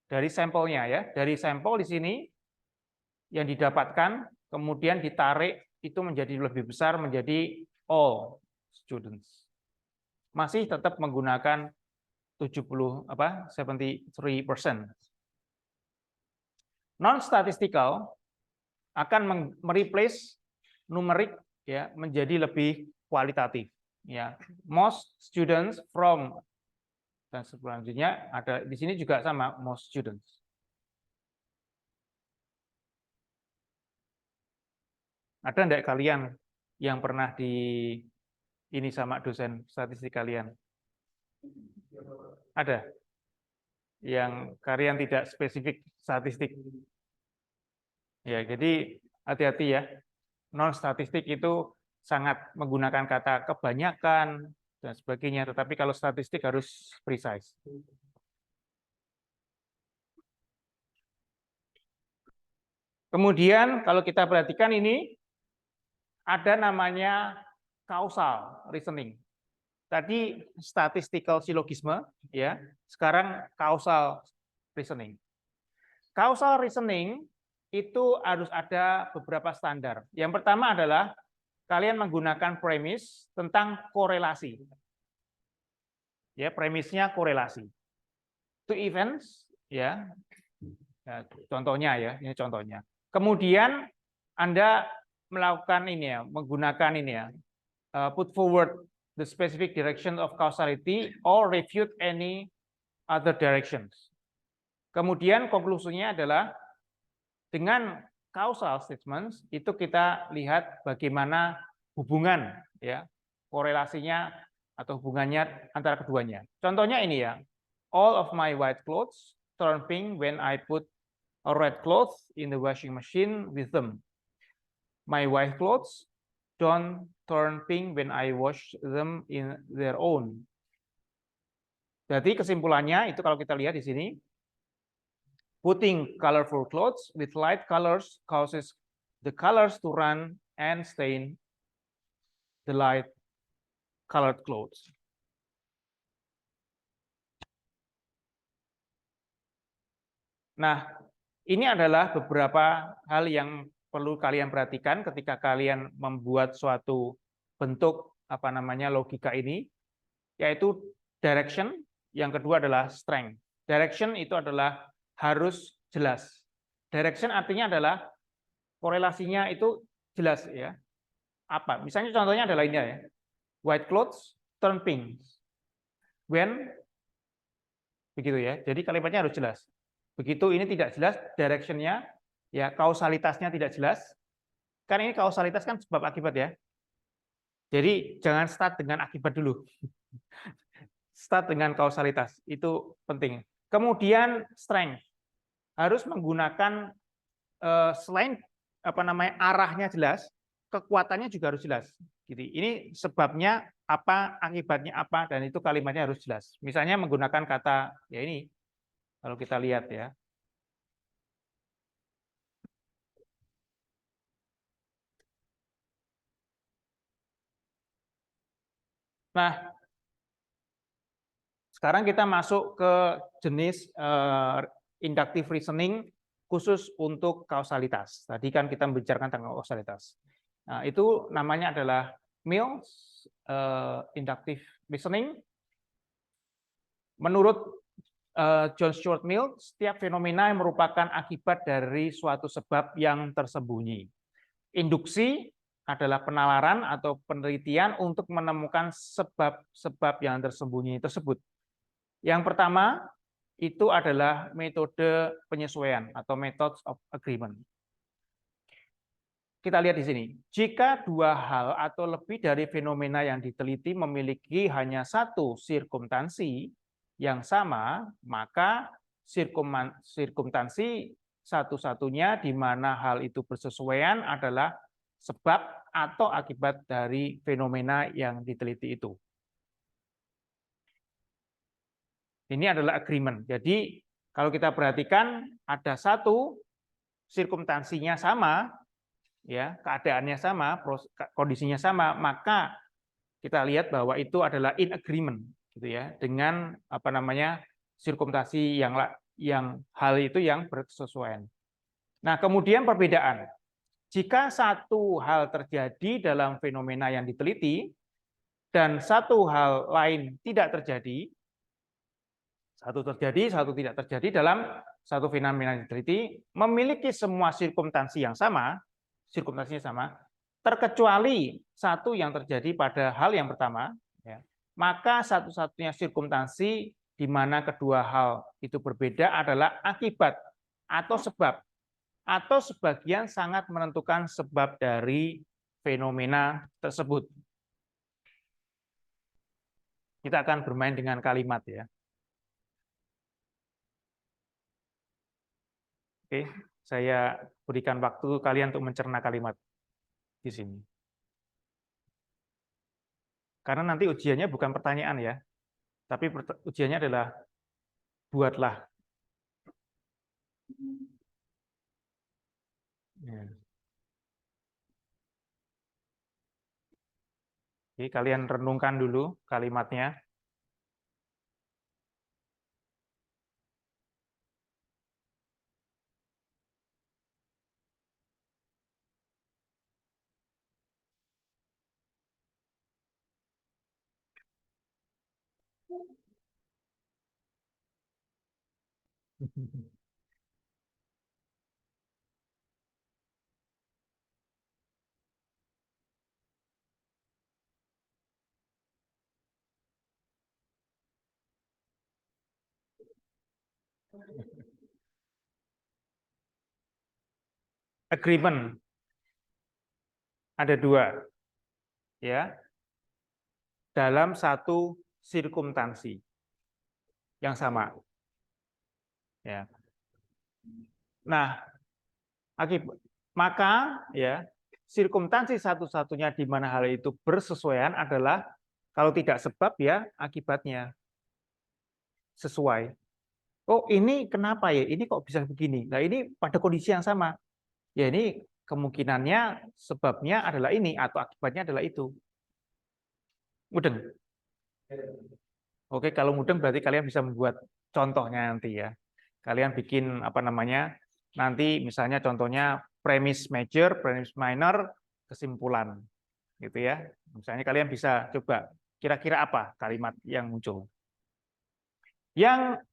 dari sampelnya ya, dari sampel di sini yang didapatkan kemudian ditarik itu menjadi lebih besar menjadi all students. Masih tetap menggunakan 73%. Non-statistical akan mereplace numerik ya menjadi lebih kualitatif ya. Most students from dan selanjutnya ada di sini juga sama most students. Ada enggak kalian yang pernah di ini sama dosen statistik kalian? Ada? Yang kalian tidak spesifik statistik? Ya, jadi hati-hati ya. Non statistik itu sangat menggunakan kata kebanyakan dan sebagainya, tetapi kalau statistik harus precise. Kemudian kalau kita perhatikan ini ada namanya causal reasoning. Tadi statistical syllogism ya, sekarang causal reasoning. Causal reasoning itu harus ada beberapa standar. Yang pertama adalah kalian menggunakan premis tentang korelasi. Ya, premisnya korelasi. Two events ya. Contohnya ya, ini contohnya. Kemudian Anda melakukan ini ya, menggunakan ini ya, put forward the specific direction of causality or refute any other directions. Kemudian konklusinya adalah dengan causal statements itu kita lihat bagaimana hubungan ya, korelasinya atau hubungannya antara keduanya. Contohnya ini ya. All of my white clothes turn pink when I put a red clothes in the washing machine with them. My white clothes don't turn pink when I wash them in their own. Jadi kesimpulannya itu kalau kita lihat di sini, putting colorful clothes with light colors causes the colors to run and stain the light colored clothes. Nah, ini adalah beberapa hal yang perlu kalian perhatikan ketika kalian membuat suatu bentuk apa namanya logika ini, yaitu direction, yang kedua adalah strength. Direction itu adalah harus jelas. Direction artinya adalah korelasinya itu jelas ya. Apa? Misalnya contohnya adalah ini ya. White clothes turn pink when, begitu ya. Jadi kalimatnya harus jelas. Begitu ini tidak jelas, direction-nya ya, kausalitasnya tidak jelas. Kan ini kausalitas kan sebab akibat ya. Jadi jangan start dengan akibat dulu. Start dengan kausalitas, itu penting. Kemudian strength, harus menggunakan selain arahnya jelas, kekuatannya juga harus jelas. Gitu. Ini sebabnya apa, akibatnya apa, dan itu kalimatnya harus jelas. Misalnya menggunakan kata ya ini, kalau kita lihat ya. Nah, sekarang kita masuk ke jenis inductive reasoning khusus untuk kausalitas. Tadi kan kita membicarakan tentang kausalitas. Nah, itu namanya adalah Mills inductive reasoning. Menurut John Stuart Mill, setiap fenomena yang merupakan akibat dari suatu sebab yang tersembunyi. Induksi adalah penalaran atau penelitian untuk menemukan sebab-sebab yang tersembunyi tersebut. Yang pertama itu adalah metode penyesuaian atau methods of agreement. Kita lihat di sini. Jika dua hal atau lebih dari fenomena yang diteliti memiliki hanya satu sirkumstansi yang sama, maka sirkumstansi satu-satunya di mana hal itu bersesuaian adalah sebab atau akibat dari fenomena yang diteliti itu. Ini adalah agreement. Jadi kalau kita perhatikan ada satu sirkumstansinya sama, ya keadaannya sama, kondisinya sama, maka kita lihat bahwa itu adalah in agreement, gitu ya, dengan sirkumstansi yang hal itu yang bersesuaian. Nah, kemudian perbedaan. Jika satu hal terjadi dalam fenomena yang diteliti dan satu hal lain tidak terjadi, satu terjadi, satu tidak terjadi dalam satu fenomena yang diteliti, memiliki semua sirkumstansinya sama, terkecuali satu yang terjadi pada hal yang pertama, ya, maka satu-satunya sirkumstansi di mana kedua hal itu berbeda adalah akibat atau sebab, atau sebagian sangat menentukan sebab dari fenomena tersebut. Kita akan bermain dengan kalimat ya. Oke, saya berikan waktu kalian untuk mencerna kalimat di sini. Karena nanti ujiannya bukan pertanyaan ya, tapi ujiannya adalah buatlah. Ya. Oke, kalian renungkan dulu kalimatnya. Agreement ada dua, ya, dalam satu sirkumstansi yang sama. Ya. Nah, maka ya sirkumstansi satu-satunya di mana hal itu bersesuaian adalah kalau tidak sebab ya akibatnya sesuai. Oh ini kenapa ya? Ini kok bisa begini? Nah ini pada kondisi yang sama. Ya ini kemungkinannya sebabnya adalah ini atau akibatnya adalah itu. Mudeng. Oke, kalau mudeng berarti kalian bisa membuat contohnya nanti ya. Kalian bikin nanti misalnya contohnya premis major, premis minor, kesimpulan gitu ya. Misalnya kalian bisa coba kira-kira apa kalimat yang muncul. Yang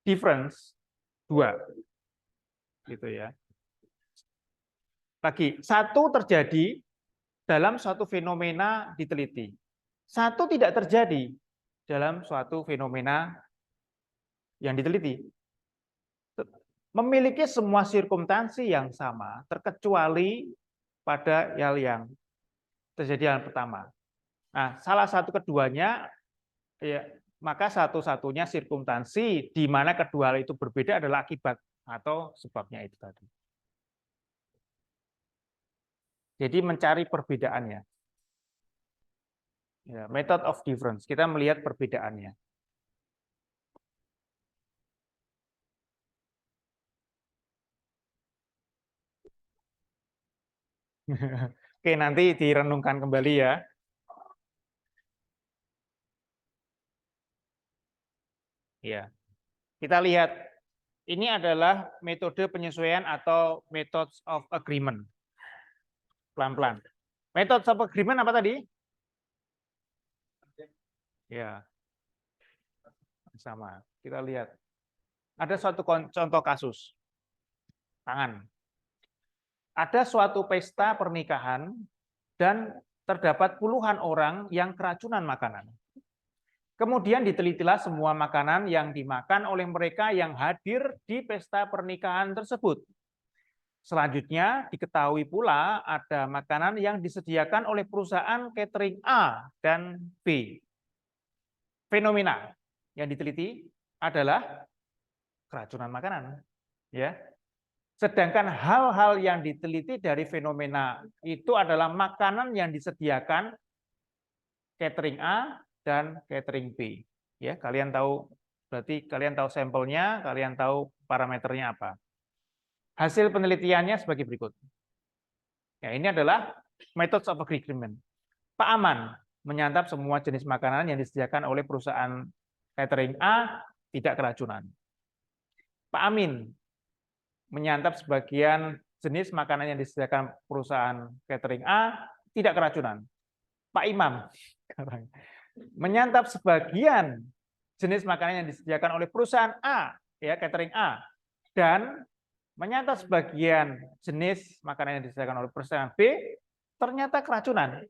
difference dua gitu ya. Lagi satu terjadi dalam suatu fenomena diteliti. Satu tidak terjadi dalam suatu fenomena yang diteliti. Memiliki semua sirkumstansi yang sama, terkecuali pada hal yang terjadi yang pertama. Nah, salah satu keduanya, ya, maka satu-satunya sirkumstansi di mana kedua hal itu berbeda adalah akibat atau sebabnya itu tadi. Jadi mencari perbedaannya. Ya, method of difference. Kita melihat perbedaannya. Oke, nanti direnungkan kembali ya. Ya. Kita lihat, ini adalah metode penyesuaian atau methods of agreement. Pelan-pelan. Methods of agreement apa tadi? Ya, sama. Kita lihat. Ada suatu contoh kasus. Tangan. Ada suatu pesta pernikahan dan terdapat puluhan orang yang keracunan makanan. Kemudian ditelitilah semua makanan yang dimakan oleh mereka yang hadir di pesta pernikahan tersebut. Selanjutnya diketahui pula ada makanan yang disediakan oleh perusahaan catering A dan B. Fenomena yang diteliti adalah keracunan makanan, ya. Sedangkan hal-hal yang diteliti dari fenomena itu adalah makanan yang disediakan catering A dan catering B. Ya, kalian tahu, berarti kalian tahu sampelnya, kalian tahu parameternya apa. Hasil penelitiannya sebagai berikut. Ya, ini adalah methods of agreement. Pak Aman menyantap semua jenis makanan yang disediakan oleh perusahaan catering A tidak keracunan. Pak Amin menyantap sebagian jenis makanan yang disediakan perusahaan catering A tidak keracunan. Pak Imam menyantap sebagian jenis makanan yang disediakan oleh perusahaan A, ya, catering A, dan menyantap sebagian jenis makanan yang disediakan oleh perusahaan B, ternyata keracunan.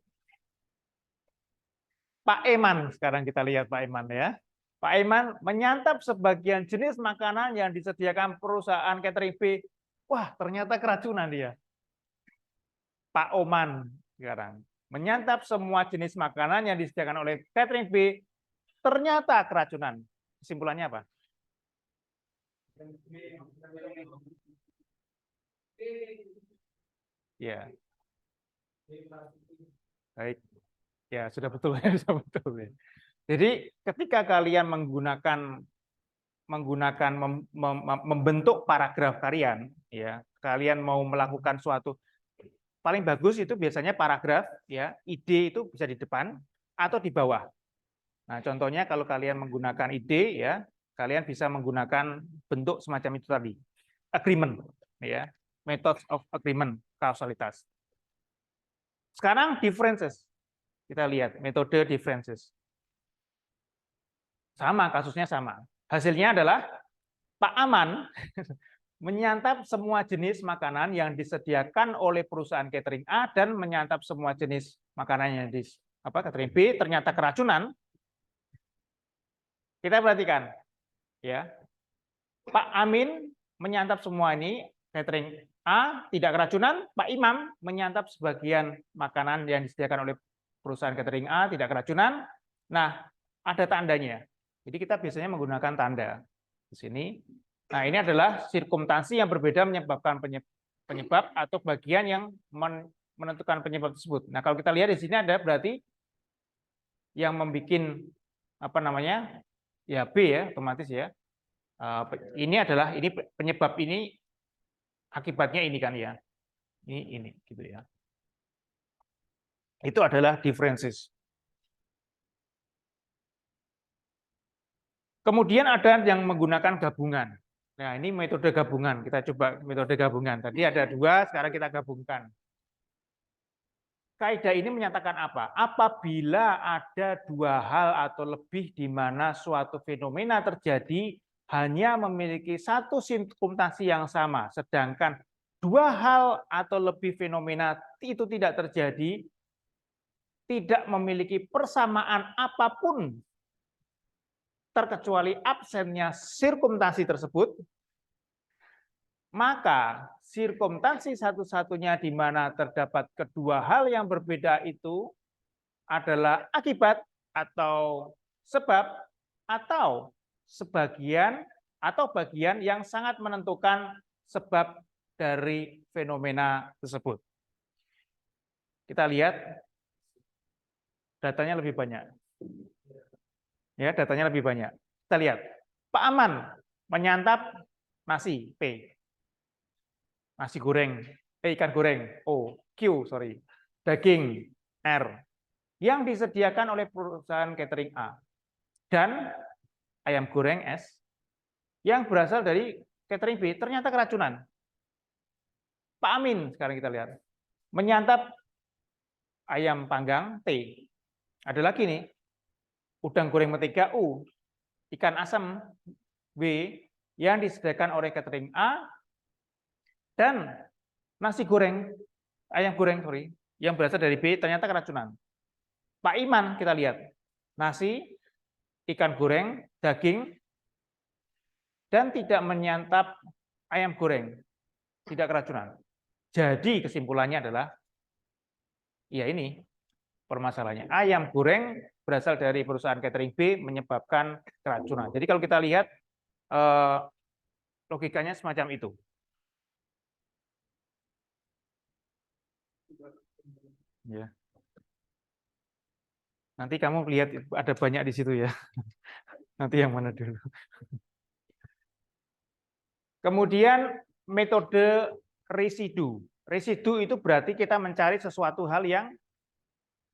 Pak Eman, sekarang kita lihat Pak Eman ya. Pak Eman menyantap sebagian jenis makanan yang disediakan perusahaan catering B, wah ternyata keracunan dia. Pak Oman sekarang menyantap semua jenis makanan yang disediakan oleh catering B, ternyata keracunan. Kesimpulannya apa? Ya. Baik. Ya, sudah betul ya, sudah betul ya. Jadi ketika kalian membentuk paragraf kalian, ya, kalian mau melakukan suatu, paling bagus itu biasanya paragraf, ya, ide itu bisa di depan atau di bawah. Nah, contohnya kalau kalian menggunakan ide, ya, kalian bisa menggunakan bentuk semacam itu tadi, agreement, ya, methods of agreement, kausalitas. Sekarang differences, kita lihat metode differences. Sama, kasusnya sama. Hasilnya adalah Pak Aman menyantap semua jenis makanan yang disediakan oleh perusahaan catering A dan menyantap semua jenis makanan yang catering B, ternyata keracunan. Kita perhatikan, ya. Pak Amin menyantap semua ini catering A tidak keracunan, Pak Imam menyantap sebagian makanan yang disediakan oleh perusahaan catering A tidak keracunan. Nah, ada tandanya. Jadi kita biasanya menggunakan tanda di sini. Nah, ini adalah sirkumstansi yang berbeda menyebabkan penyebab atau bagian yang menentukan penyebab tersebut. Nah, kalau kita lihat di sini ada berarti yang membuat apa namanya? Ya B ya, otomatis ya. Ini adalah penyebab ini, akibatnya ini kan ya. Ini gitu ya. Itu adalah differences. Kemudian ada yang menggunakan gabungan. Nah, ini metode gabungan. Kita coba metode gabungan. Tadi ada dua, sekarang kita gabungkan. Kaidah ini menyatakan apa? Apabila ada dua hal atau lebih di mana suatu fenomena terjadi hanya memiliki satu sirkumstansi yang sama, sedangkan dua hal atau lebih fenomena itu tidak terjadi, tidak memiliki persamaan apapun terkecuali absennya sirkumstansi tersebut, maka sirkumstansi satu-satunya di mana terdapat kedua hal yang berbeda itu adalah akibat atau sebab atau sebagian atau bagian yang sangat menentukan sebab dari fenomena tersebut. Kita lihat datanya lebih banyak. Ya, datanya lebih banyak. Kita lihat. Pak Aman menyantap nasi, P. Nasi goreng, ikan goreng, O. Q, sorry. Daging, R. Yang disediakan oleh perusahaan catering A. Dan ayam goreng, S. Yang berasal dari catering B, ternyata keracunan. Pak Amin, sekarang kita lihat. Menyantap ayam panggang, T. Ada lagi nih, udang goreng mentega, U. Ikan asam, W. Yang disediakan oleh catering A. Dan nasi goreng, ayam goreng, sorry, yang berasal dari B, ternyata keracunan. Pak Iman, kita lihat. Nasi, ikan goreng, daging, dan tidak menyantap ayam goreng, tidak keracunan. Jadi kesimpulannya adalah, ya ini permasalahannya. Ayam goreng berasal dari perusahaan catering B menyebabkan keracunan. Jadi kalau kita lihat logikanya semacam itu. Ya. Nanti kamu lihat ada banyak di situ ya. Nanti yang mana dulu. Kemudian metode residu. Residu itu berarti kita mencari sesuatu hal yang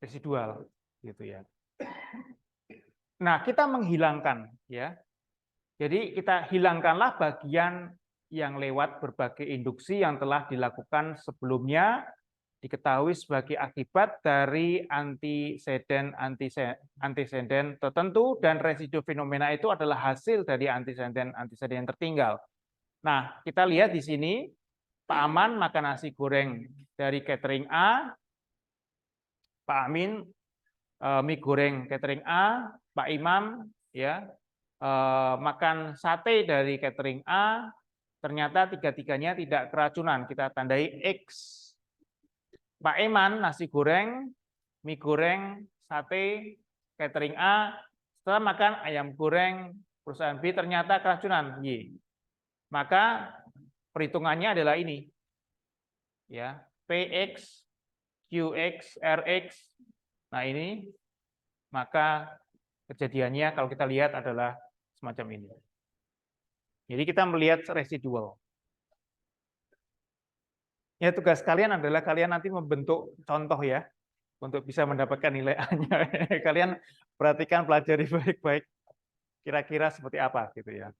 residual, gitu ya. Nah, kita menghilangkan, ya. Jadi kita hilangkanlah bagian yang lewat berbagai induksi yang telah dilakukan sebelumnya, diketahui sebagai akibat dari antisenden tertentu, dan residu fenomena itu adalah hasil dari antisenden yang tertinggal. Nah, kita lihat di sini, Pak Aman makan nasi goreng dari catering A, Pak Amin mie goreng catering A, Pak Imam ya makan sate dari catering A, ternyata tiga-tiganya tidak keracunan, kita tandai X. Pak Eman nasi goreng, mie goreng, sate, catering A, setelah makan ayam goreng perusahaan B ternyata keracunan, Y. Maka perhitungannya adalah ini, ya, PX, QX, RX. Nah ini, maka kejadiannya kalau kita lihat adalah semacam ini. Jadi kita melihat residual. Ya, tugas kalian adalah kalian nanti membentuk contoh ya, untuk bisa mendapatkan nilai A-nya. Kalian perhatikan, pelajari baik-baik, kira-kira seperti apa gitu ya.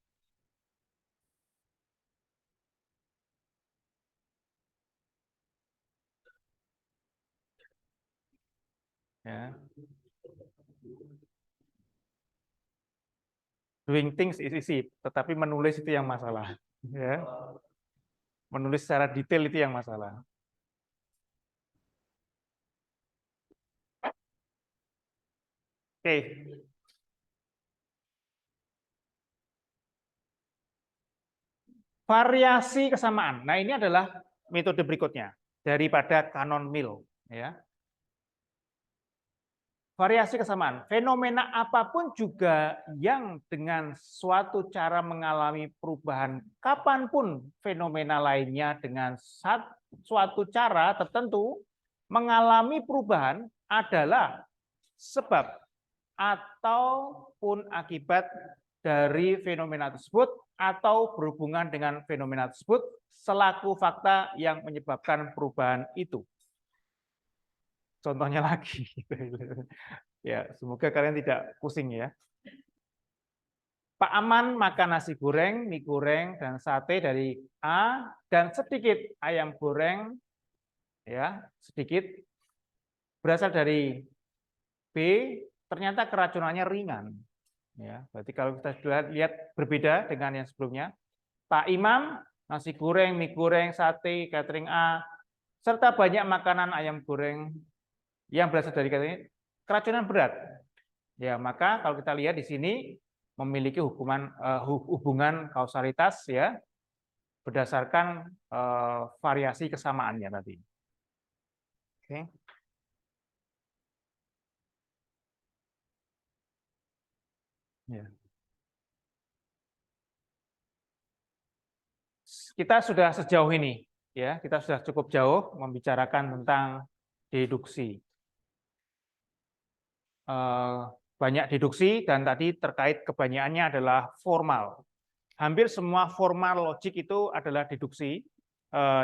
Ya. Doing things is easy, tetapi menulis itu yang masalah. Ya. Menulis secara detail itu yang masalah. Oke. Variasi kesamaan. Nah, ini adalah metode berikutnya daripada kanon Mill. Ya. Variasi kesamaan. Fenomena apapun juga yang dengan suatu cara mengalami perubahan, kapanpun fenomena lainnya dengan suatu cara tertentu mengalami perubahan adalah sebab ataupun akibat dari fenomena tersebut atau berhubungan dengan fenomena tersebut selaku fakta yang menyebabkan perubahan itu. Contohnya lagi. Ya, semoga kalian tidak pusing ya. Pak Aman makan nasi goreng, mie goreng, dan sate dari A, dan sedikit ayam goreng, ya, sedikit berasal dari B, ternyata keracunannya ringan. Ya, berarti kalau kita lihat berbeda dengan yang sebelumnya. Pak Imam nasi goreng, mie goreng, sate, catering A, serta banyak makanan ayam goreng yang berasal dari catering keracunan berat. Ya, maka kalau kita lihat di sini memiliki hubungan kausalitas ya berdasarkan variasi kesamaannya tadi. Oke. Ya. Kita sudah sejauh ini, ya, kita sudah cukup jauh membicarakan tentang deduksi. Banyak deduksi dan tadi terkait kebanyakannya adalah formal. Hampir semua formal logik itu adalah deduksi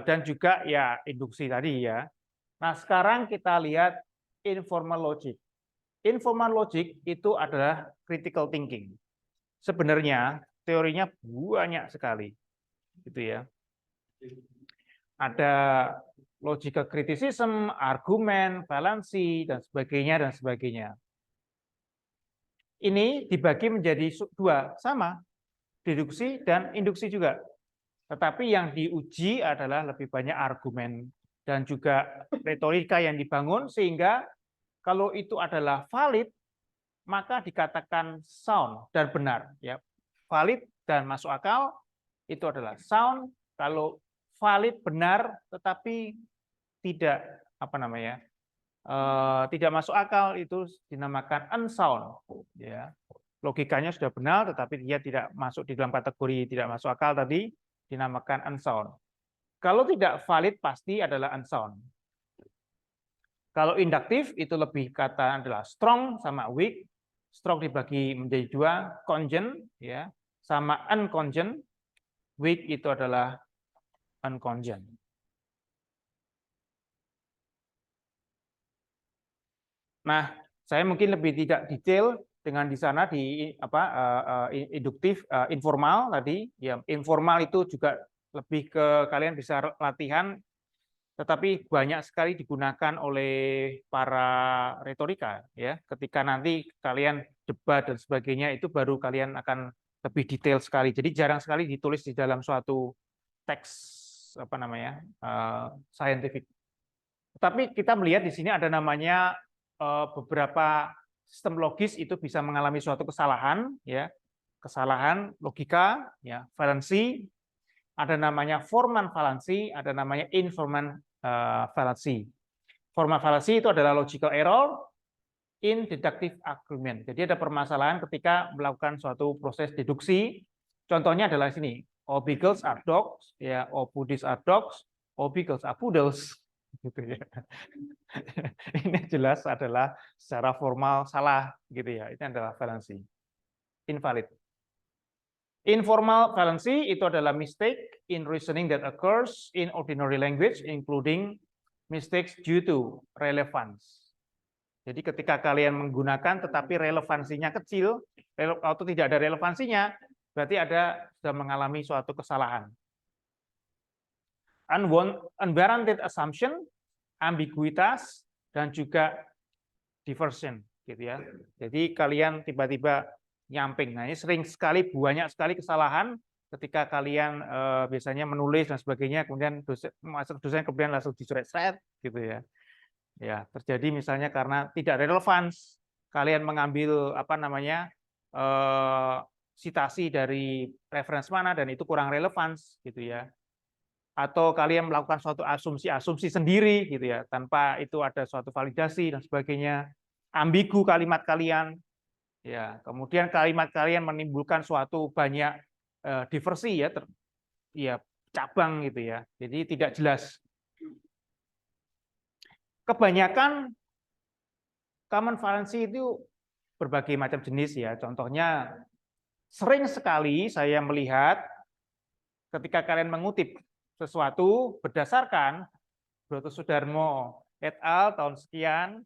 dan juga ya induksi tadi ya. Nah, sekarang kita lihat informal logic. Informal logic itu adalah critical thinking. Sebenarnya teorinya banyak sekali, gitu ya. Ada logical criticism, argumen, valensi, dan sebagainya, dan sebagainya. Ini dibagi menjadi dua, sama, deduksi dan induksi juga. Tetapi yang diuji adalah lebih banyak argumen dan juga retorika yang dibangun, sehingga kalau itu adalah valid, maka dikatakan sound dan benar. Ya, valid dan masuk akal itu adalah sound. Kalau valid benar, tetapi tidak tidak masuk akal, itu dinamakan unsound. Ya, logikanya sudah benar, tetapi dia tidak masuk di dalam kategori tidak masuk akal tadi, dinamakan unsound. Kalau tidak valid pasti adalah unsound. Kalau induktif itu lebih kata adalah strong sama weak. Strong dibagi menjadi dua, congent ya, sama uncongent. Weak itu adalah uncongent. Nah, saya mungkin lebih tidak detail dengan di sana di induktif informal tadi. Ya, informal itu juga lebih ke kalian bisa latihan, tetapi banyak sekali digunakan oleh para retorika ya. Ketika nanti kalian debat dan sebagainya, itu baru kalian akan lebih detail sekali. Jadi jarang sekali ditulis di dalam suatu teks scientific. Tapi kita melihat di sini ada namanya beberapa sistem logis itu bisa mengalami suatu kesalahan, ya, kesalahan logika, ya, valensi, ada namanya formal valensi, ada namanya informal fallacy. Formal fallacy itu adalah logical error in deductive argument. Jadi ada permasalahan ketika melakukan suatu proses deduksi. Contohnya adalah sini, all beagles are dogs, ya, all Buddhists are dogs, all beagles are poodles. Gitu ya. Ini jelas adalah secara formal salah, gitu ya. Ini adalah fallacy, invalid. Informal fallacy itu adalah mistake in reasoning that occurs in ordinary language, including mistakes due to relevance. Jadi ketika kalian menggunakan tetapi relevansinya kecil atau tidak ada relevansinya, berarti sudah mengalami suatu kesalahan. Unwarranted assumption, ambiguitas, dan juga diversion, gitu ya. Jadi kalian tiba-tiba nyamping. Nah, ini sering sekali, banyak sekali kesalahan ketika kalian biasanya menulis dan sebagainya, kemudian dosen kemudian langsung dicoret-coret, gitu ya. Ya, terjadi misalnya karena tidak relevan, kalian mengambil sitasi dari referensi mana dan itu kurang relevan, gitu ya. Atau kalian melakukan suatu asumsi sendiri, gitu ya, tanpa itu ada suatu validasi dan sebagainya. Ambigu kalimat kalian, ya. Kemudian kalimat kalian menimbulkan suatu banyak diversi, ya, ya, cabang, gitu ya. Jadi tidak jelas. Kebanyakan common fallacy itu berbagai macam jenis, ya. Contohnya sering sekali saya melihat ketika kalian mengutip sesuatu berdasarkan Broto Sudarmo et al. Tahun sekian,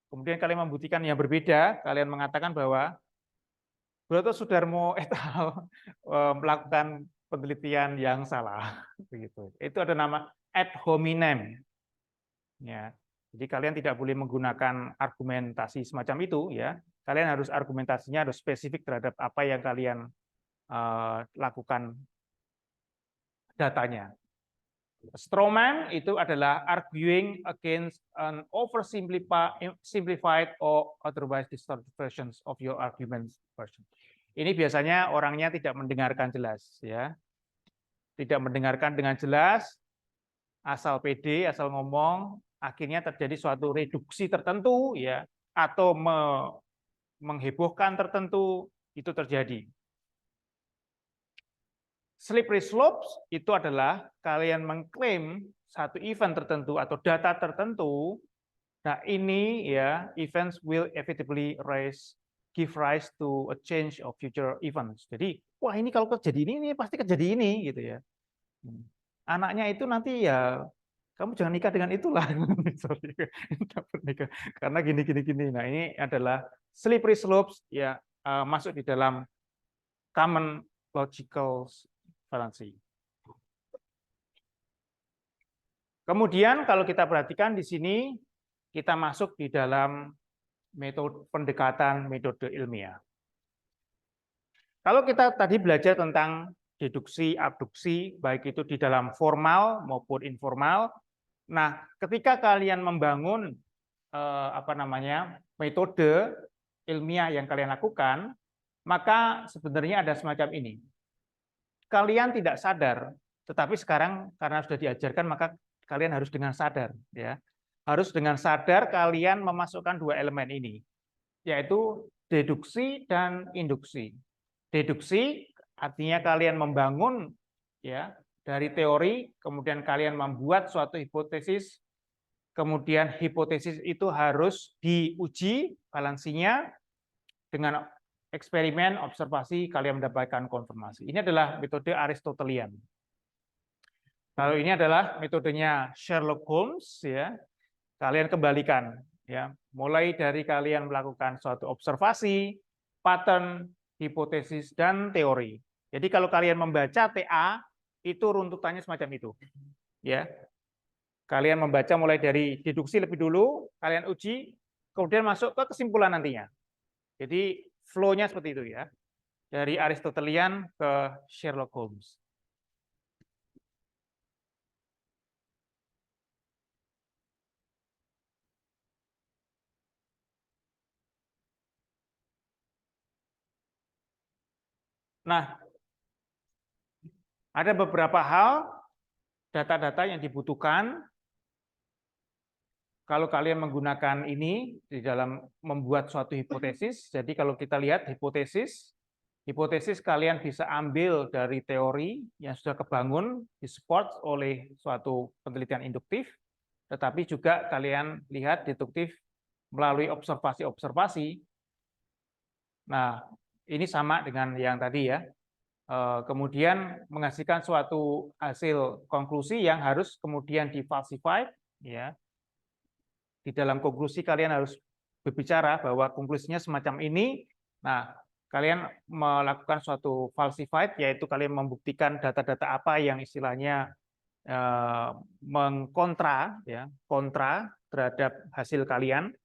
kemudian kalian membuktikan yang berbeda, kalian mengatakan bahwa Broto Sudarmo et al. Melakukan penelitian yang salah, begitu. Itu ada nama ad hominem. Ya. Jadi kalian tidak boleh menggunakan argumentasi semacam itu, ya. Kalian harus argumentasinya harus spesifik terhadap apa yang kalian lakukan datanya. Strawman itu adalah arguing against an oversimplified or otherwise distorted versions of your argument version. Ini biasanya orangnya tidak mendengarkan jelas, ya. Tidak mendengarkan dengan jelas, asal pede, asal ngomong, akhirnya terjadi suatu reduksi tertentu, ya, atau menghebohkan tertentu itu terjadi. Slippery slopes itu adalah kalian mengklaim satu event tertentu atau data tertentu. Nah, ini ya, events will inevitably give rise to a change of future events. Jadi, wah ini kalau terjadi ini pasti terjadi ini gitu ya. Anaknya itu nanti ya kamu jangan nikah dengan itulah. Sorry, karena gini. Nah, ini adalah slippery slopes ya, masuk di dalam common logical fallacy. Kemudian kalau kita perhatikan di sini kita masuk di dalam metode pendekatan metode ilmiah. Kalau kita tadi belajar tentang deduksi, abduksi, baik itu di dalam formal maupun informal. Nah, ketika kalian membangun metode ilmiah yang kalian lakukan, maka sebenarnya ada semacam ini. Kalian tidak sadar, tetapi sekarang karena sudah diajarkan, maka kalian harus dengan sadar, ya. Harus dengan sadar kalian memasukkan dua elemen ini, yaitu deduksi dan induksi. Deduksi artinya kalian membangun ya dari teori, kemudian kalian membuat suatu hipotesis, kemudian hipotesis itu harus diuji balansinya dengan eksperimen, observasi, kalian mendapatkan konfirmasi. Ini adalah metode Aristotelian. Kalau ini adalah metodenya Sherlock Holmes, ya. Kalian kembalikan, ya. Mulai dari kalian melakukan suatu observasi, pattern, hipotesis, dan teori. Jadi kalau kalian membaca TA, itu runtutannya semacam itu, ya. Kalian membaca mulai dari deduksi lebih dulu, kalian uji, kemudian masuk ke kesimpulan nantinya. Jadi flow-nya seperti itu ya. Dari Aristotelian ke Sherlock Holmes. Nah, ada beberapa hal data-data yang dibutuhkan kalau kalian menggunakan ini di dalam membuat suatu hipotesis. Jadi kalau kita lihat hipotesis kalian bisa ambil dari teori yang sudah kebangun, disupport oleh suatu penelitian induktif, tetapi juga kalian lihat deduktif melalui observasi-observasi. Nah, ini sama dengan yang tadi ya. Kemudian menghasilkan suatu hasil konklusi yang harus kemudian difalsified, ya. Di dalam konklusi kalian harus berbicara bahwa konklusinya semacam ini. Nah, kalian melakukan suatu falsified, yaitu kalian membuktikan data-data apa yang istilahnya mengkontra, ya, kontra terhadap hasil kalian.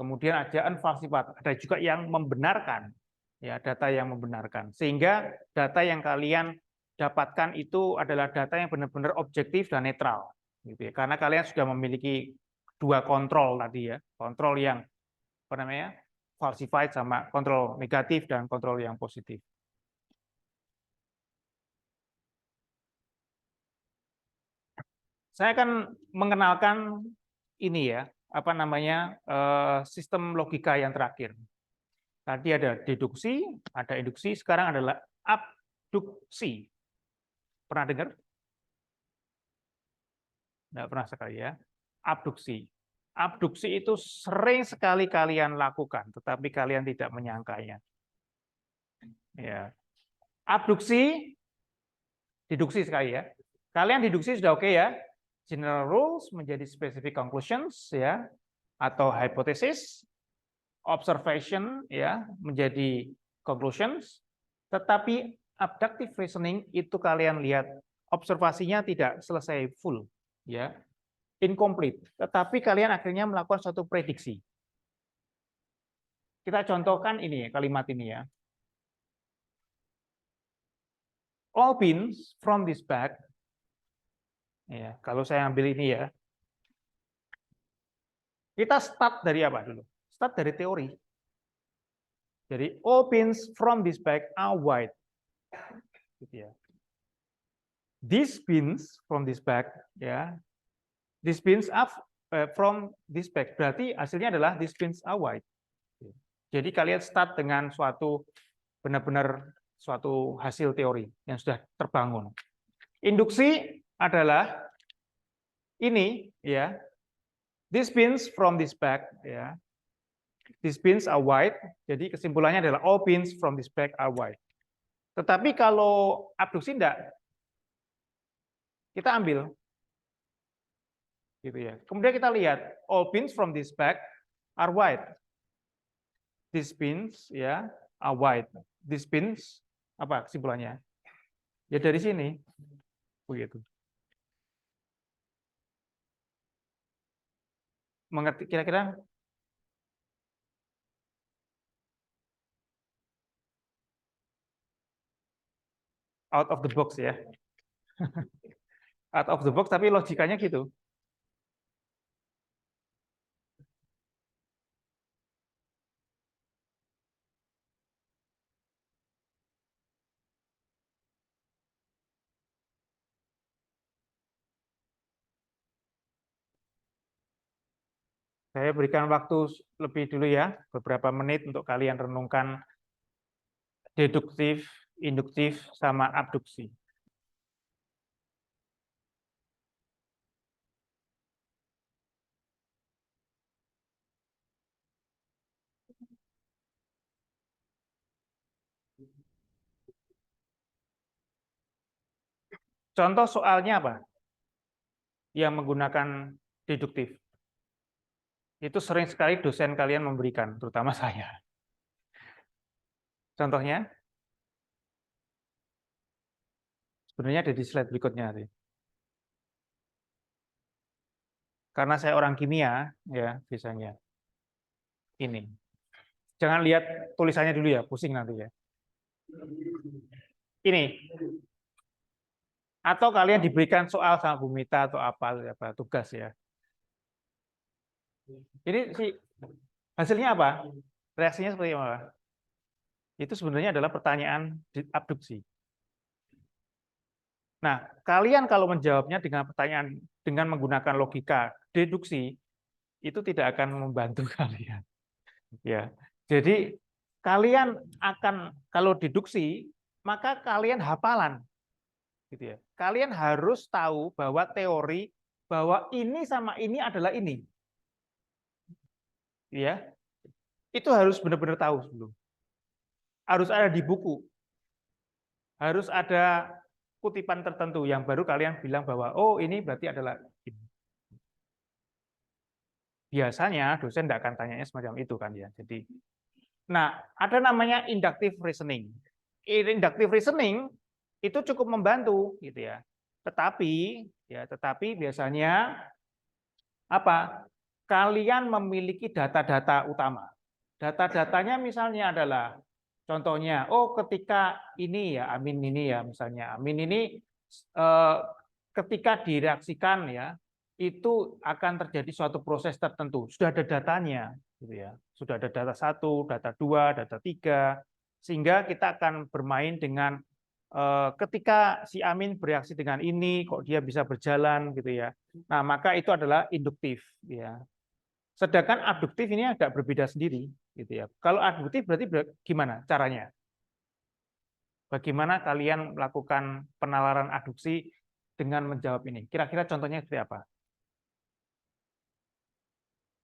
Kemudian ada unfalsified, ada juga yang membenarkan, ya, data yang membenarkan. Sehingga data yang kalian dapatkan itu adalah data yang benar-benar objektif dan netral, gitu ya. Karena kalian sudah memiliki dua kontrol tadi ya, kontrol yang falsified sama kontrol negatif dan kontrol yang positif. Saya akan mengenalkan ini ya, sistem logika yang terakhir. Tadi ada deduksi, ada induksi, sekarang adalah abduksi. Pernah dengar? Nggak pernah sekali ya. Abduksi. Abduksi itu sering sekali kalian lakukan, tetapi kalian tidak menyangkanya. Ya. Abduksi, deduksi sekali ya. Kalian deduksi sudah oke ya. General rules menjadi specific conclusions ya, atau hypothesis. Observation ya menjadi conclusions. Tetapi abductive reasoning itu kalian lihat observasinya tidak selesai full ya. Incomplete, tetapi kalian akhirnya melakukan suatu prediksi. Kita contohkan ini kalimat ini ya. All pins from this bag. Ya, kalau saya ambil ini ya. Kita start dari apa dulu? Start dari teori. Jadi all pins from this bag are white. Gitu ya. These pins from this bag ya. These pins are from this bag. Berarti hasilnya adalah these pins are white. Jadi kalian start dengan suatu benar-benar suatu hasil teori yang sudah terbangun. Induksi adalah ini ya. These pins from this bag ya. These pins are white. Jadi kesimpulannya adalah all pins from this bag are white. Tetapi kalau abduksi enggak, kita ambil gitu ya. Kemudian kita lihat all pins from this bag are white. These pins ya are white. These pins apa kesimpulannya? Ya dari sini begitu. Mengerti kira-kira? Out of the box ya. Out of the box tapi logikanya gitu. Saya berikan waktu lebih dulu ya, beberapa menit untuk kalian renungkan deduktif, induktif, sama abduksi. Contoh soalnya apa? Yang menggunakan deduktif. Itu sering sekali dosen kalian memberikan, terutama saya. Contohnya, sebenarnya ada di slide berikutnya. Karena saya orang kimia, ya biasanya. Ini. Jangan lihat tulisannya dulu ya, pusing nanti ya. Ini. Atau kalian diberikan soal sama Bu Mita atau apa tugas ya. Ini sih hasilnya apa? Reaksinya seperti apa? Itu sebenarnya adalah pertanyaan abduksi. Nah, kalian kalau menjawabnya dengan pertanyaan dengan menggunakan logika deduksi, itu tidak akan membantu kalian. Ya. Jadi kalian akan kalau deduksi, maka kalian hafalan. Gitu ya. Kalian harus tahu bahwa teori bahwa ini sama ini adalah ini. Ya. Itu harus benar-benar tahu sebelum. Harus ada di buku. Harus ada kutipan tertentu yang baru kalian bilang bahwa oh ini berarti adalah ini. Biasanya dosen tidak akan tanyanya semacam itu kan ya. Jadi, nah ada namanya inductive reasoning. Inductive reasoning itu cukup membantu gitu ya. Tetapi biasanya apa? Kalian memiliki data-data utama. Data-datanya misalnya adalah contohnya, oh ketika ini ya amin ini ya misalnya amin ini ketika direaksikan ya itu akan terjadi suatu proses tertentu. Sudah ada datanya, gitu ya. Sudah ada data 1, data 2, data 3, sehingga kita akan bermain dengan ketika si amin bereaksi dengan ini, kok dia bisa berjalan, gitu ya. Nah, maka itu adalah induktif, ya. Sedangkan abduktif ini agak berbeda sendiri, gitu ya. Kalau abduktif berarti gimana caranya? Bagaimana kalian melakukan penalaran abduksi dengan menjawab ini? Kira-kira contohnya seperti apa?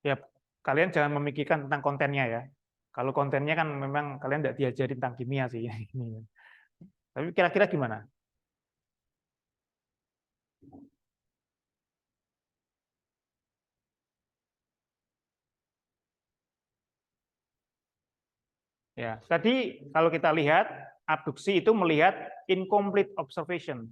Ya, kalian jangan memikirkan tentang kontennya ya. Kalau kontennya kan memang kalian tidak diajari tentang kimia sih. Tapi kira-kira gimana? Ya, tadi kalau kita lihat abduksi itu melihat incomplete observation.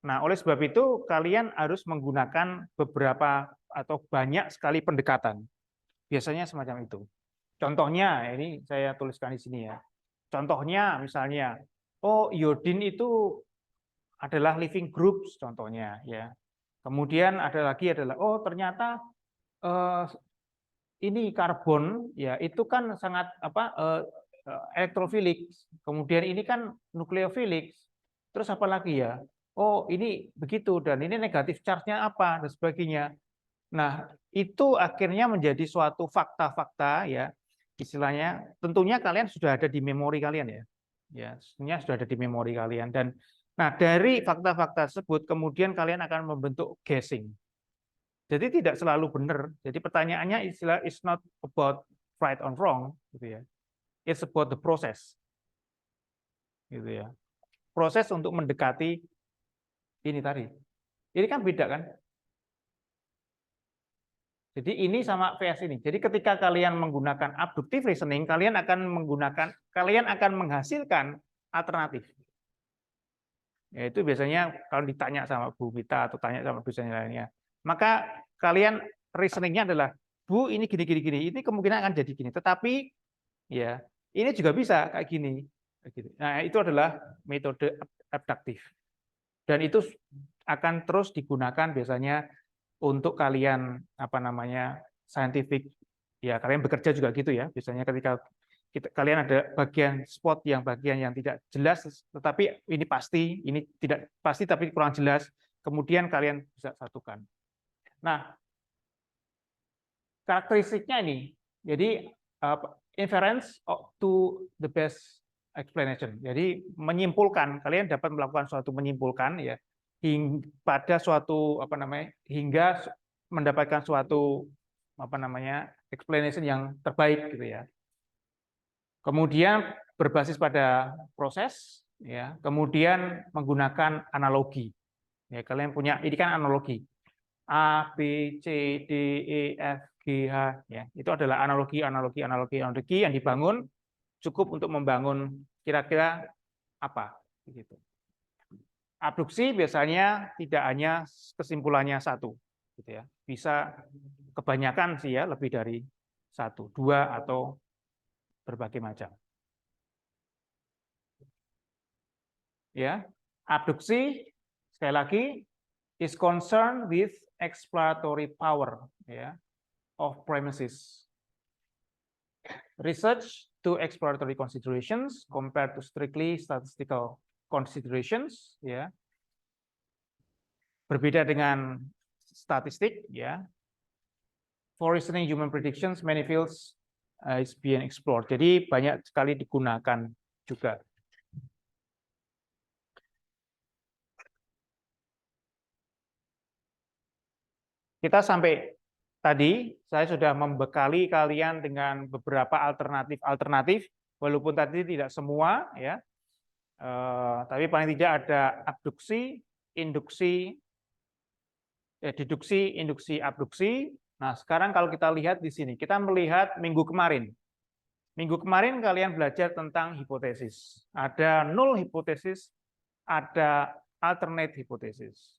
Nah, oleh sebab itu kalian harus menggunakan beberapa atau banyak sekali pendekatan. Biasanya semacam itu. Contohnya, ini saya tuliskan di sini ya. Contohnya misalnya, oh iodin itu adalah living groups contohnya ya. Kemudian ada lagi adalah oh ternyata ini karbon ya itu kan sangat elektrofilik. Kemudian ini kan nukleofilik. Terus apa lagi ya? Oh, ini begitu dan ini negatif charge-nya apa dan sebagainya. Nah, itu akhirnya menjadi suatu fakta-fakta ya istilahnya tentunya kalian sudah ada di memori kalian ya. Ya, sebenarnya sudah ada di memori kalian dan nah dari fakta-fakta tersebut kemudian kalian akan membentuk guessing. Jadi tidak selalu benar. Jadi pertanyaannya istilah is not about right or wrong gitu ya. It's about the process. Gitu ya. Proses untuk mendekati ini tadi. Ini kan beda kan? Jadi ini sama VS ini. Jadi ketika kalian menggunakan abductive reasoning, kalian akan menghasilkan alternatif. Yaitu biasanya kalau ditanya sama Bu Mita atau tanya sama dosen lainnya, maka kalian reasoningnya adalah, Bu ini gini gini gini, ini kemungkinan akan jadi gini. Tetapi ya ini juga bisa kayak gini. Nah itu adalah metode abduktif. Dan itu akan terus digunakan biasanya untuk kalian scientific ya kalian bekerja juga gitu ya biasanya ketika kalian ada bagian yang tidak jelas tetapi ini pasti ini tidak pasti tapi kurang jelas kemudian kalian bisa satukan. Nah karakteristiknya ini jadi inference to the best explanation jadi menyimpulkan kalian dapat melakukan suatu menyimpulkan ya pada suatu hingga mendapatkan suatu explanation yang terbaik gitu ya. Kemudian berbasis pada proses ya, kemudian menggunakan analogi. Ya, kalian punya ini kan analogi. A, B, C, D, E, F, G, H ya. Itu adalah analogi yang dibangun cukup untuk membangun kira-kira apa gitu. Abduksi biasanya tidak hanya kesimpulannya satu, gitu ya. Bisa kebanyakan sih ya, lebih dari satu, dua atau berbagai macam. Ya, abduksi sekali lagi is concerned with exploratory power, ya, of premises. Research to exploratory considerations compared to strictly statistical considerations ya berbeda dengan statistik ya. For reasoning human predictions many fields is being explored. Jadi banyak sekali digunakan juga. Kita sampai tadi saya sudah membekali kalian dengan beberapa alternatif walaupun tadi tidak semua ya. Tapi paling tidak ada abduksi, induksi, deduksi, induksi, abduksi. Nah, sekarang kalau kita lihat di sini, kita melihat minggu kemarin. Minggu kemarin kalian belajar tentang hipotesis. Ada null hipotesis, ada alternate hipotesis.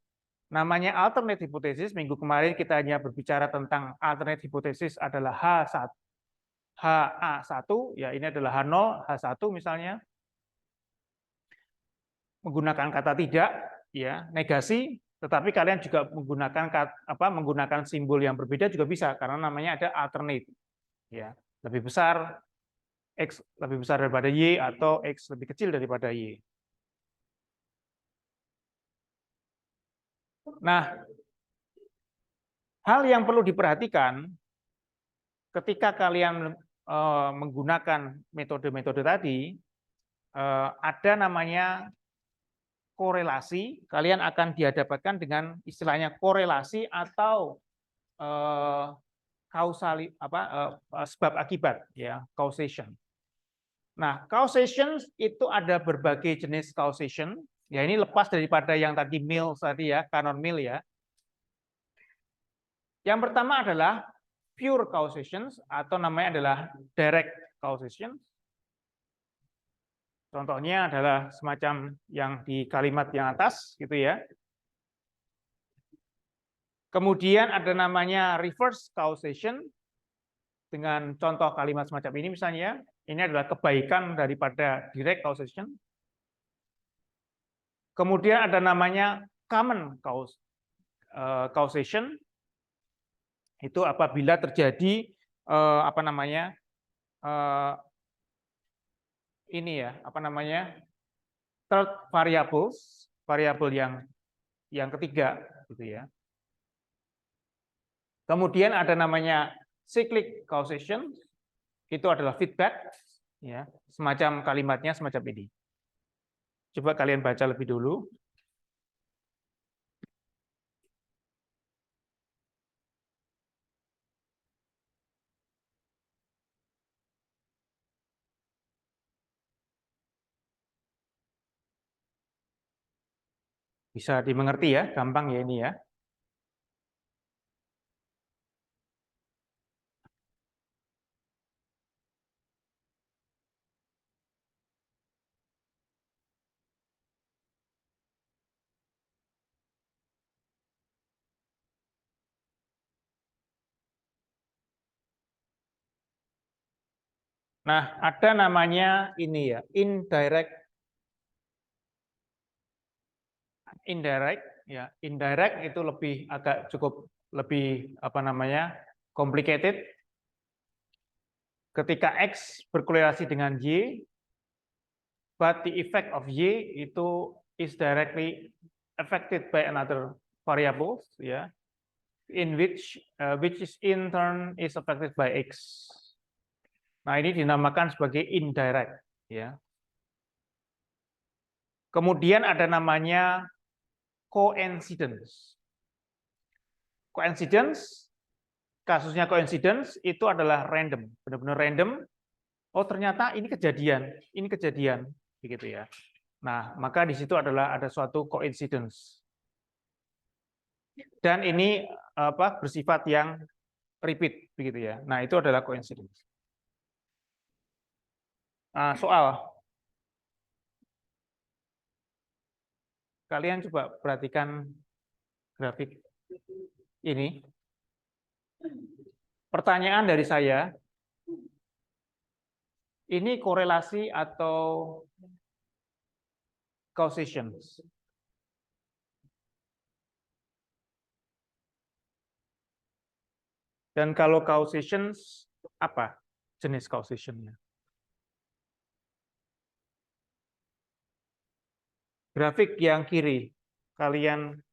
Namanya alternate hipotesis, minggu kemarin kita hanya berbicara tentang alternate hipotesis adalah H1, HA1, ya ini adalah H0, H1 misalnya. Menggunakan kata tidak, ya negasi, tetapi kalian juga menggunakan simbol yang berbeda juga bisa karena namanya ada alternate, ya lebih besar x lebih besar daripada y atau x lebih kecil daripada y. Nah, hal yang perlu diperhatikan ketika kalian menggunakan metode-metode tadi ada namanya korelasi, kalian akan dihadapkan dengan istilahnya korelasi atau sebab akibat ya, causation. Nah, causation itu ada berbagai jenis causation. Ya ini lepas daripada yang tadi Mills tadi ya, Canon Mill ya. Yang pertama adalah pure causation atau namanya adalah direct causation. Contohnya adalah semacam yang di kalimat yang atas, gitu ya. Kemudian ada namanya reverse causation, dengan contoh kalimat semacam ini misalnya, ini adalah kebaikan daripada direct causation. Kemudian ada namanya common causation, itu apabila terjadi ini ya third variable yang ketiga gitu ya. Kemudian ada namanya cyclic causation itu adalah feedback, ya, semacam kalimatnya semacam ini. Coba kalian baca lebih dulu. Bisa dimengerti ya, gampang ya ini ya. Nah, ada namanya ini ya, indirect ya. Indirect itu lebih agak cukup lebih apa namanya? Complicated. Ketika X berkorelasi dengan Y, but the effect of Y itu is directly affected by another variables, ya, in which is in turn is affected by X. Nah, ini dinamakan sebagai indirect, ya. Kemudian ada namanya coincidence. Coincidence, kasusnya coincidence itu adalah random, benar-benar random. Oh, ternyata ini kejadian, begitu ya. Nah, maka di situ adalah ada suatu coincidence. Dan ini apa bersifat yang repeat, begitu ya. Nah, itu adalah coincidence. Nah, soal, kalian coba perhatikan grafik ini. Pertanyaan dari saya, ini korelasi atau causation? Dan kalau causation, apa jenis causation-nya? Grafik yang kiri, kalian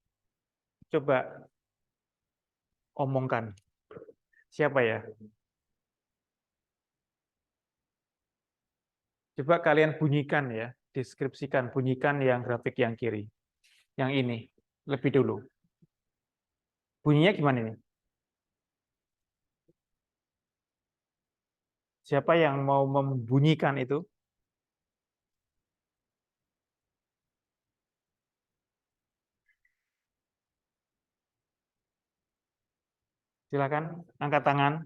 coba omongkan. Siapa ya? Coba kalian bunyikan ya, deskripsikan, bunyikan yang grafik yang kiri. Yang ini, lebih dulu. Bunyinya gimana ini? Siapa yang mau membunyikan itu? Silakan, angkat tangan.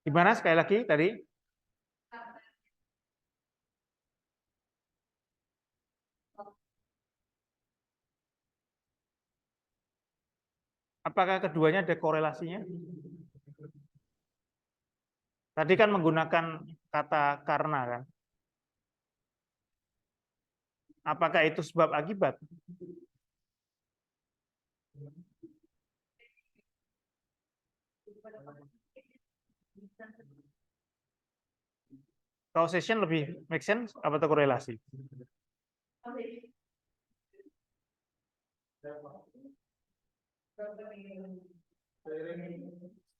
Gimana sekali lagi tadi? Apakah keduanya ada korelasinya? Tadi kan menggunakan kata karena kan? Apakah itu sebab akibat? Causation lebih make sense apa itu korelasi?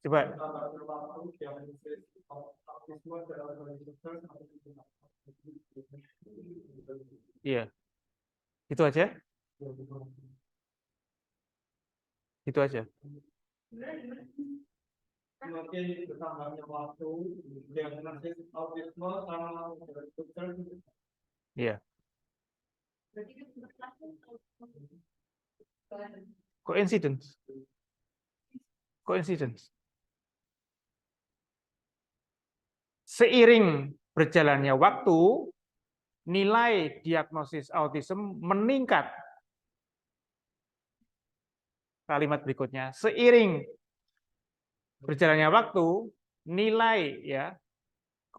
Coba. Iya. Itu aja. Itu aja. Iya. Coincidence. Coincidence. Seiring berjalannya waktu, nilai diagnosis autism meningkat. Kalimat berikutnya, seiring berjalannya waktu, nilai ya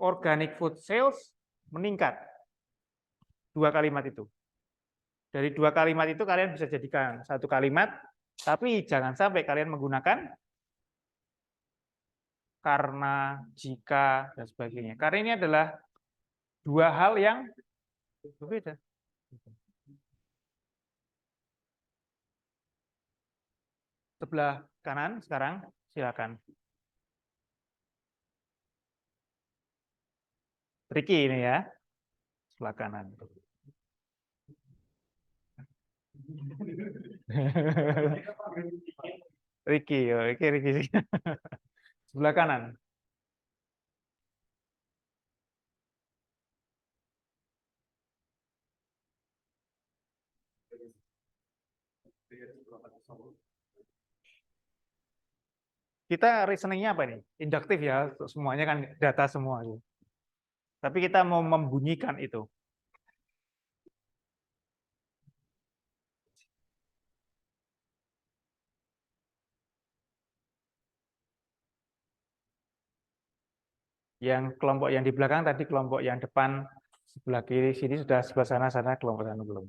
organic food sales meningkat. Dua kalimat itu. Dari dua kalimat itu kalian bisa jadikan satu kalimat, tapi jangan sampai kalian menggunakan karena, jika, dan sebagainya. Karena ini adalah dua hal yang berbeda. Sebelah kanan sekarang, silakan. Ricky ini ya, sebelah kanan. Ricky, oke Ricky. Sebelah kanan. Kita reasoningnya apa nih? Induktif ya, semuanya kan data semua. Tapi kita mau membunyikan itu. Yang kelompok yang di belakang tadi, kelompok yang depan sebelah kiri sini sudah, sebelah sana kelompok sana belum.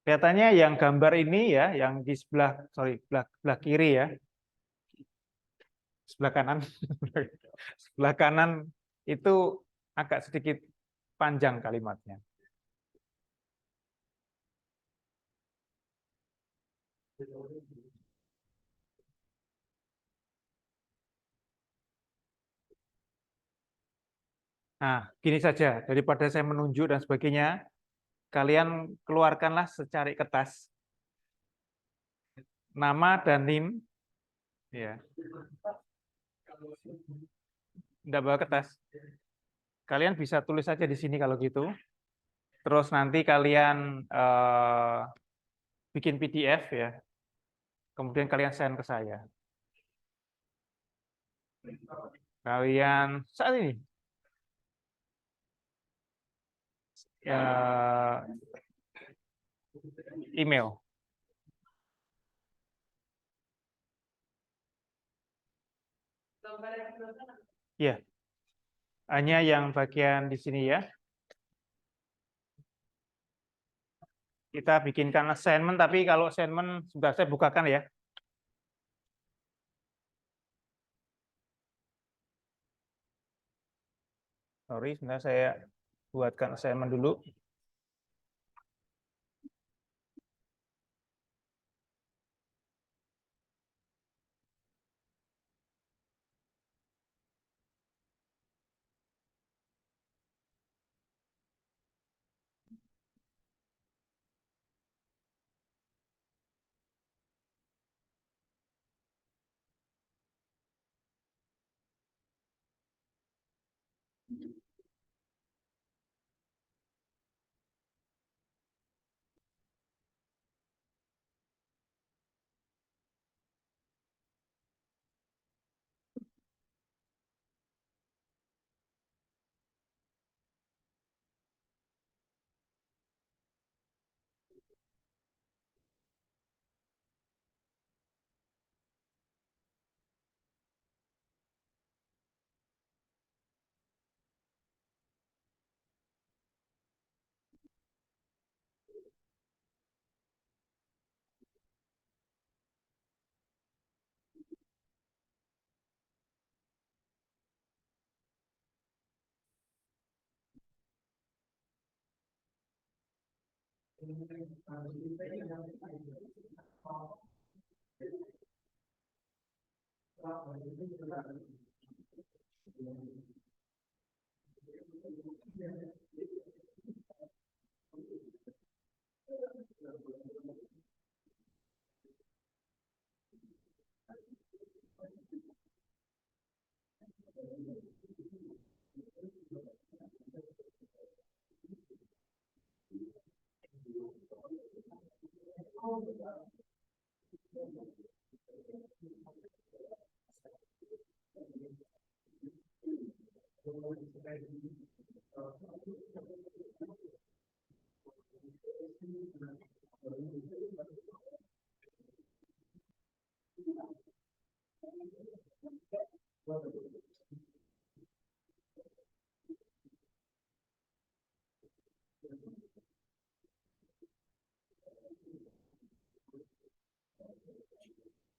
Kelihatannya yang gambar ini ya, yang di sebelah kiri ya, sebelah kanan, sebelah kanan itu agak sedikit panjang kalimatnya. Nah, gini saja, daripada saya menunjuk dan sebagainya, kalian keluarkanlah secari kertas nama dan NIM, ya. Enggak bawa kertas. Kalian bisa tulis saja di sini kalau gitu. Terus nanti kalian bikin PDF ya. Kemudian kalian send ke saya. Kalian saat ini email. Ya, hanya yang bagian di sini ya. Kita bikinkan assignment, tapi kalau assignment sudah saya bukakan ya. Sorry, sebentar saya buatkan assignment dulu.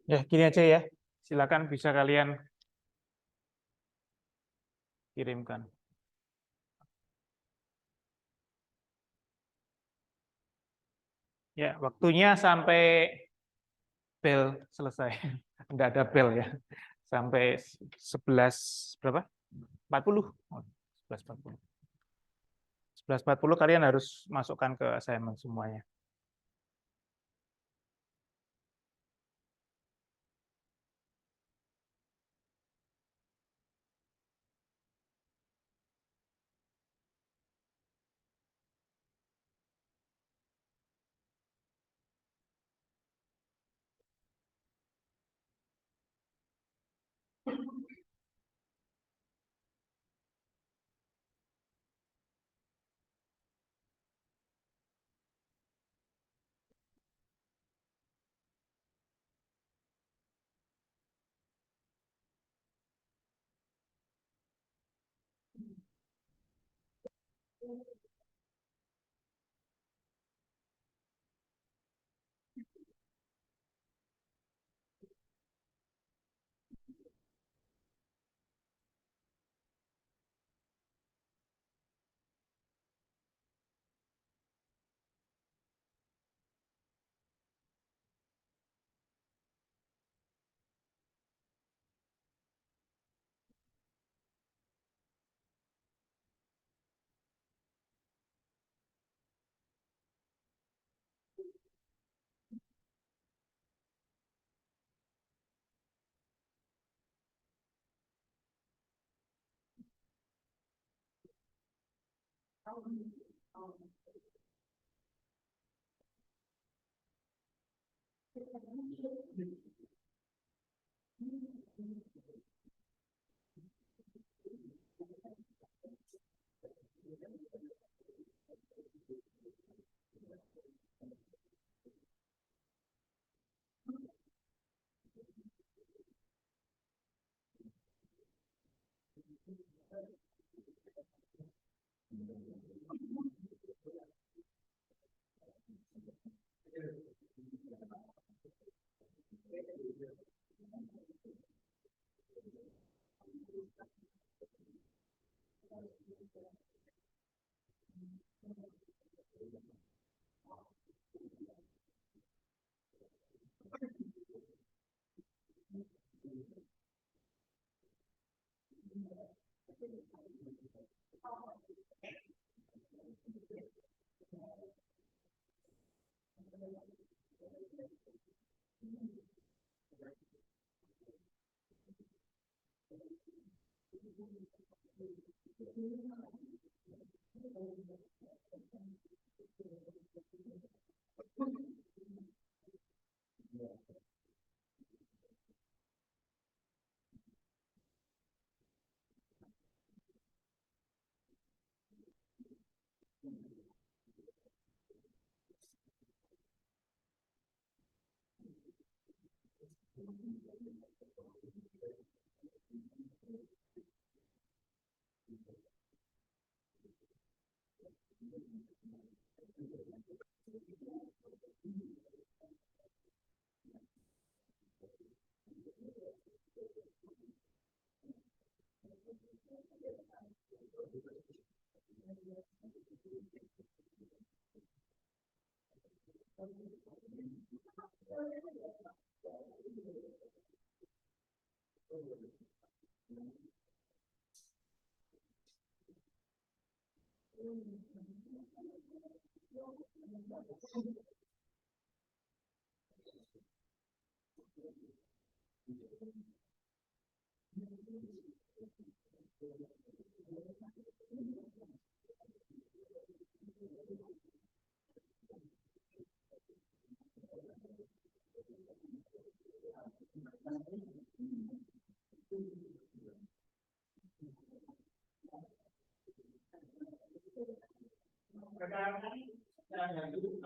Ya, gini aja ya. Silakan bisa kalian kirimkan. Ya, waktunya sampai bel selesai. Enggak ada bel ya. Sampai 11 berapa? 40. Oh, 11.40. 11.40 kalian harus masukkan ke assignment semuanya.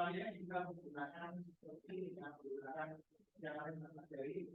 Kalian juga menggunakan seperti menggunakan yang lain dari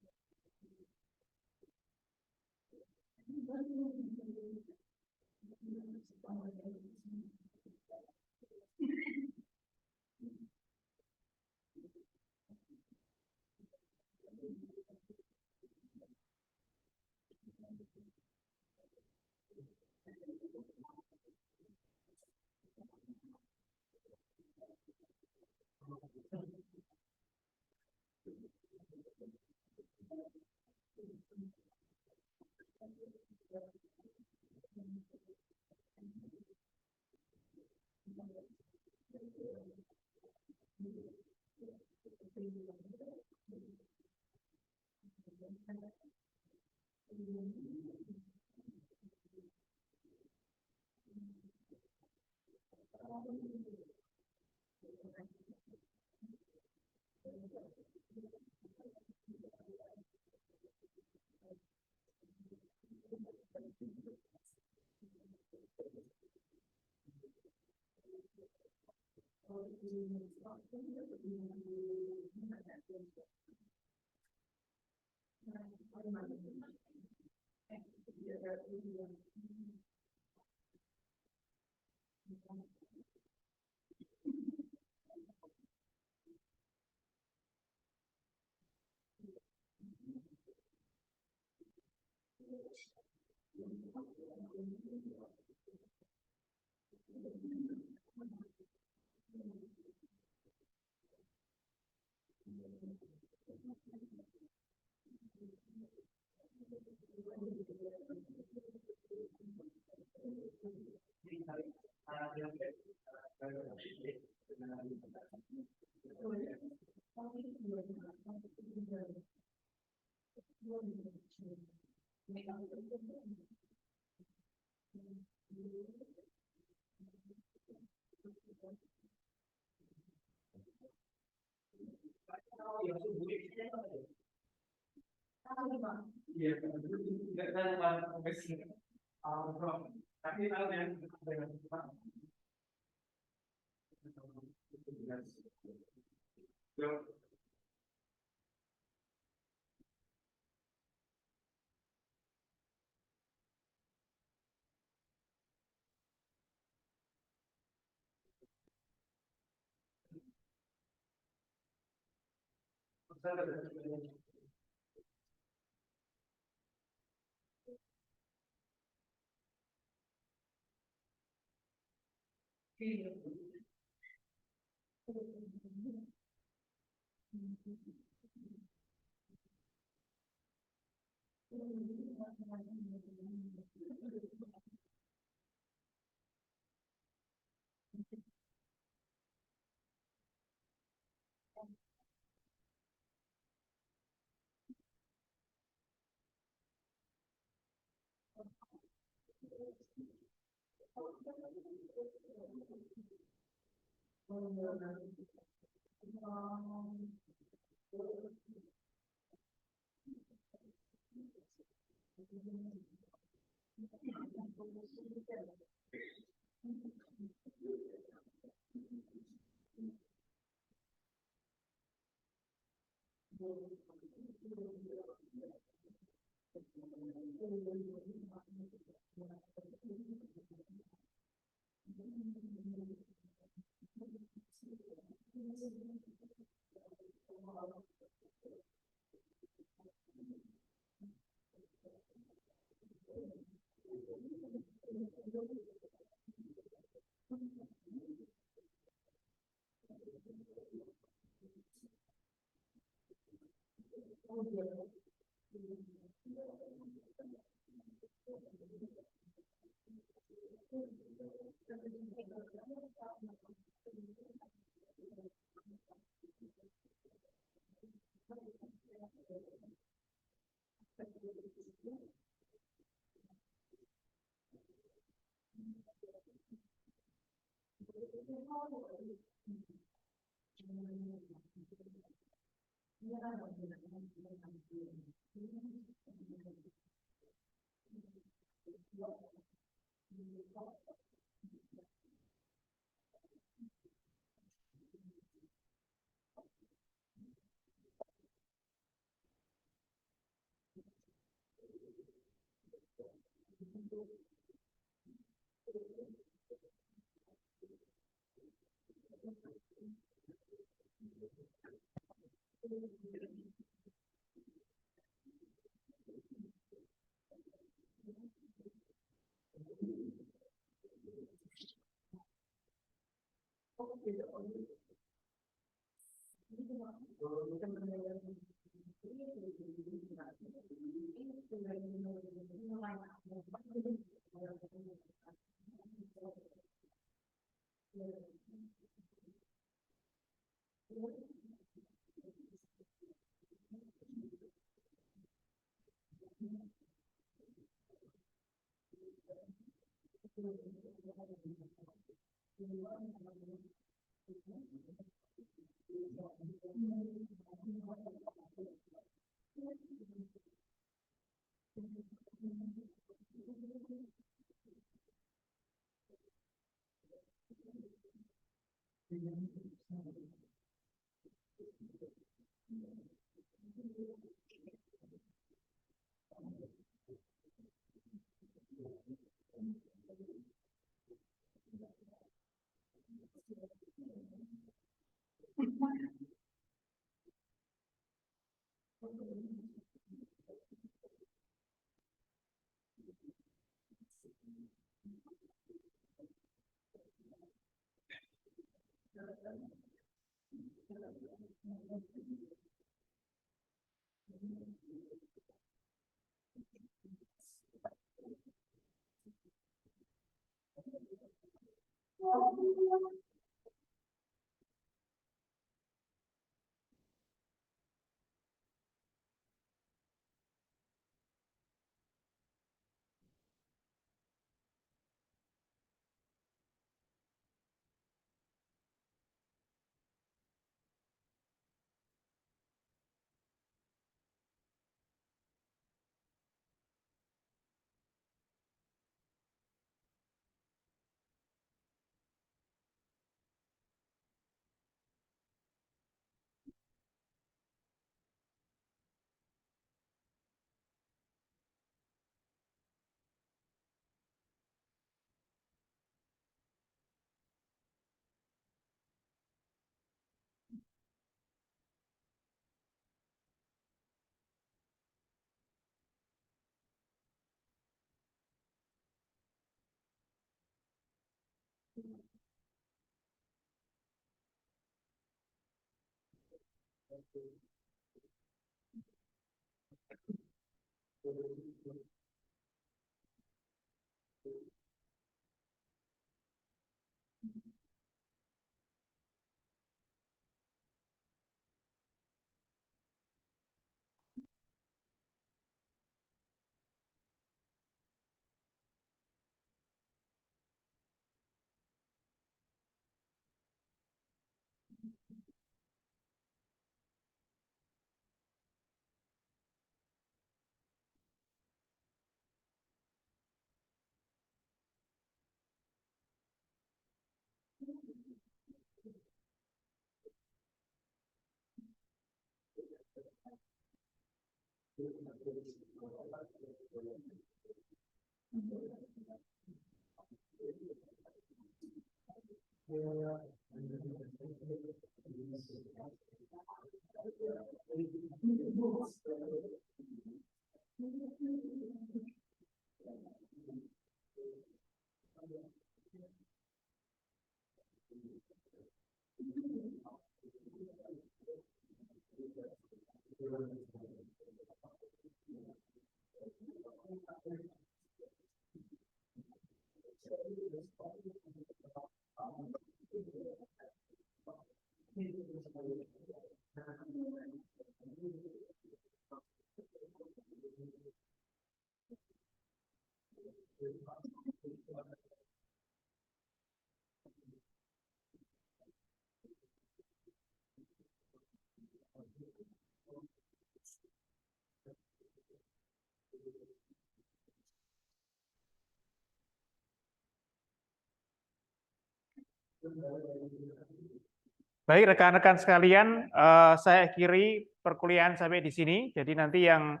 Baik, rekan-rekan sekalian, saya akhiri perkuliahan sampai di sini. Jadi nanti yang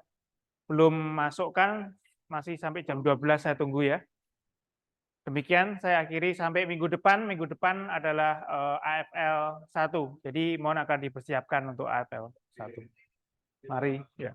belum masukkan masih sampai jam 12 saya tunggu ya. Demikian saya akhiri sampai minggu depan. Minggu depan adalah AFL 1. Jadi mohon akan dipersiapkan untuk AFL 1. Mari ya.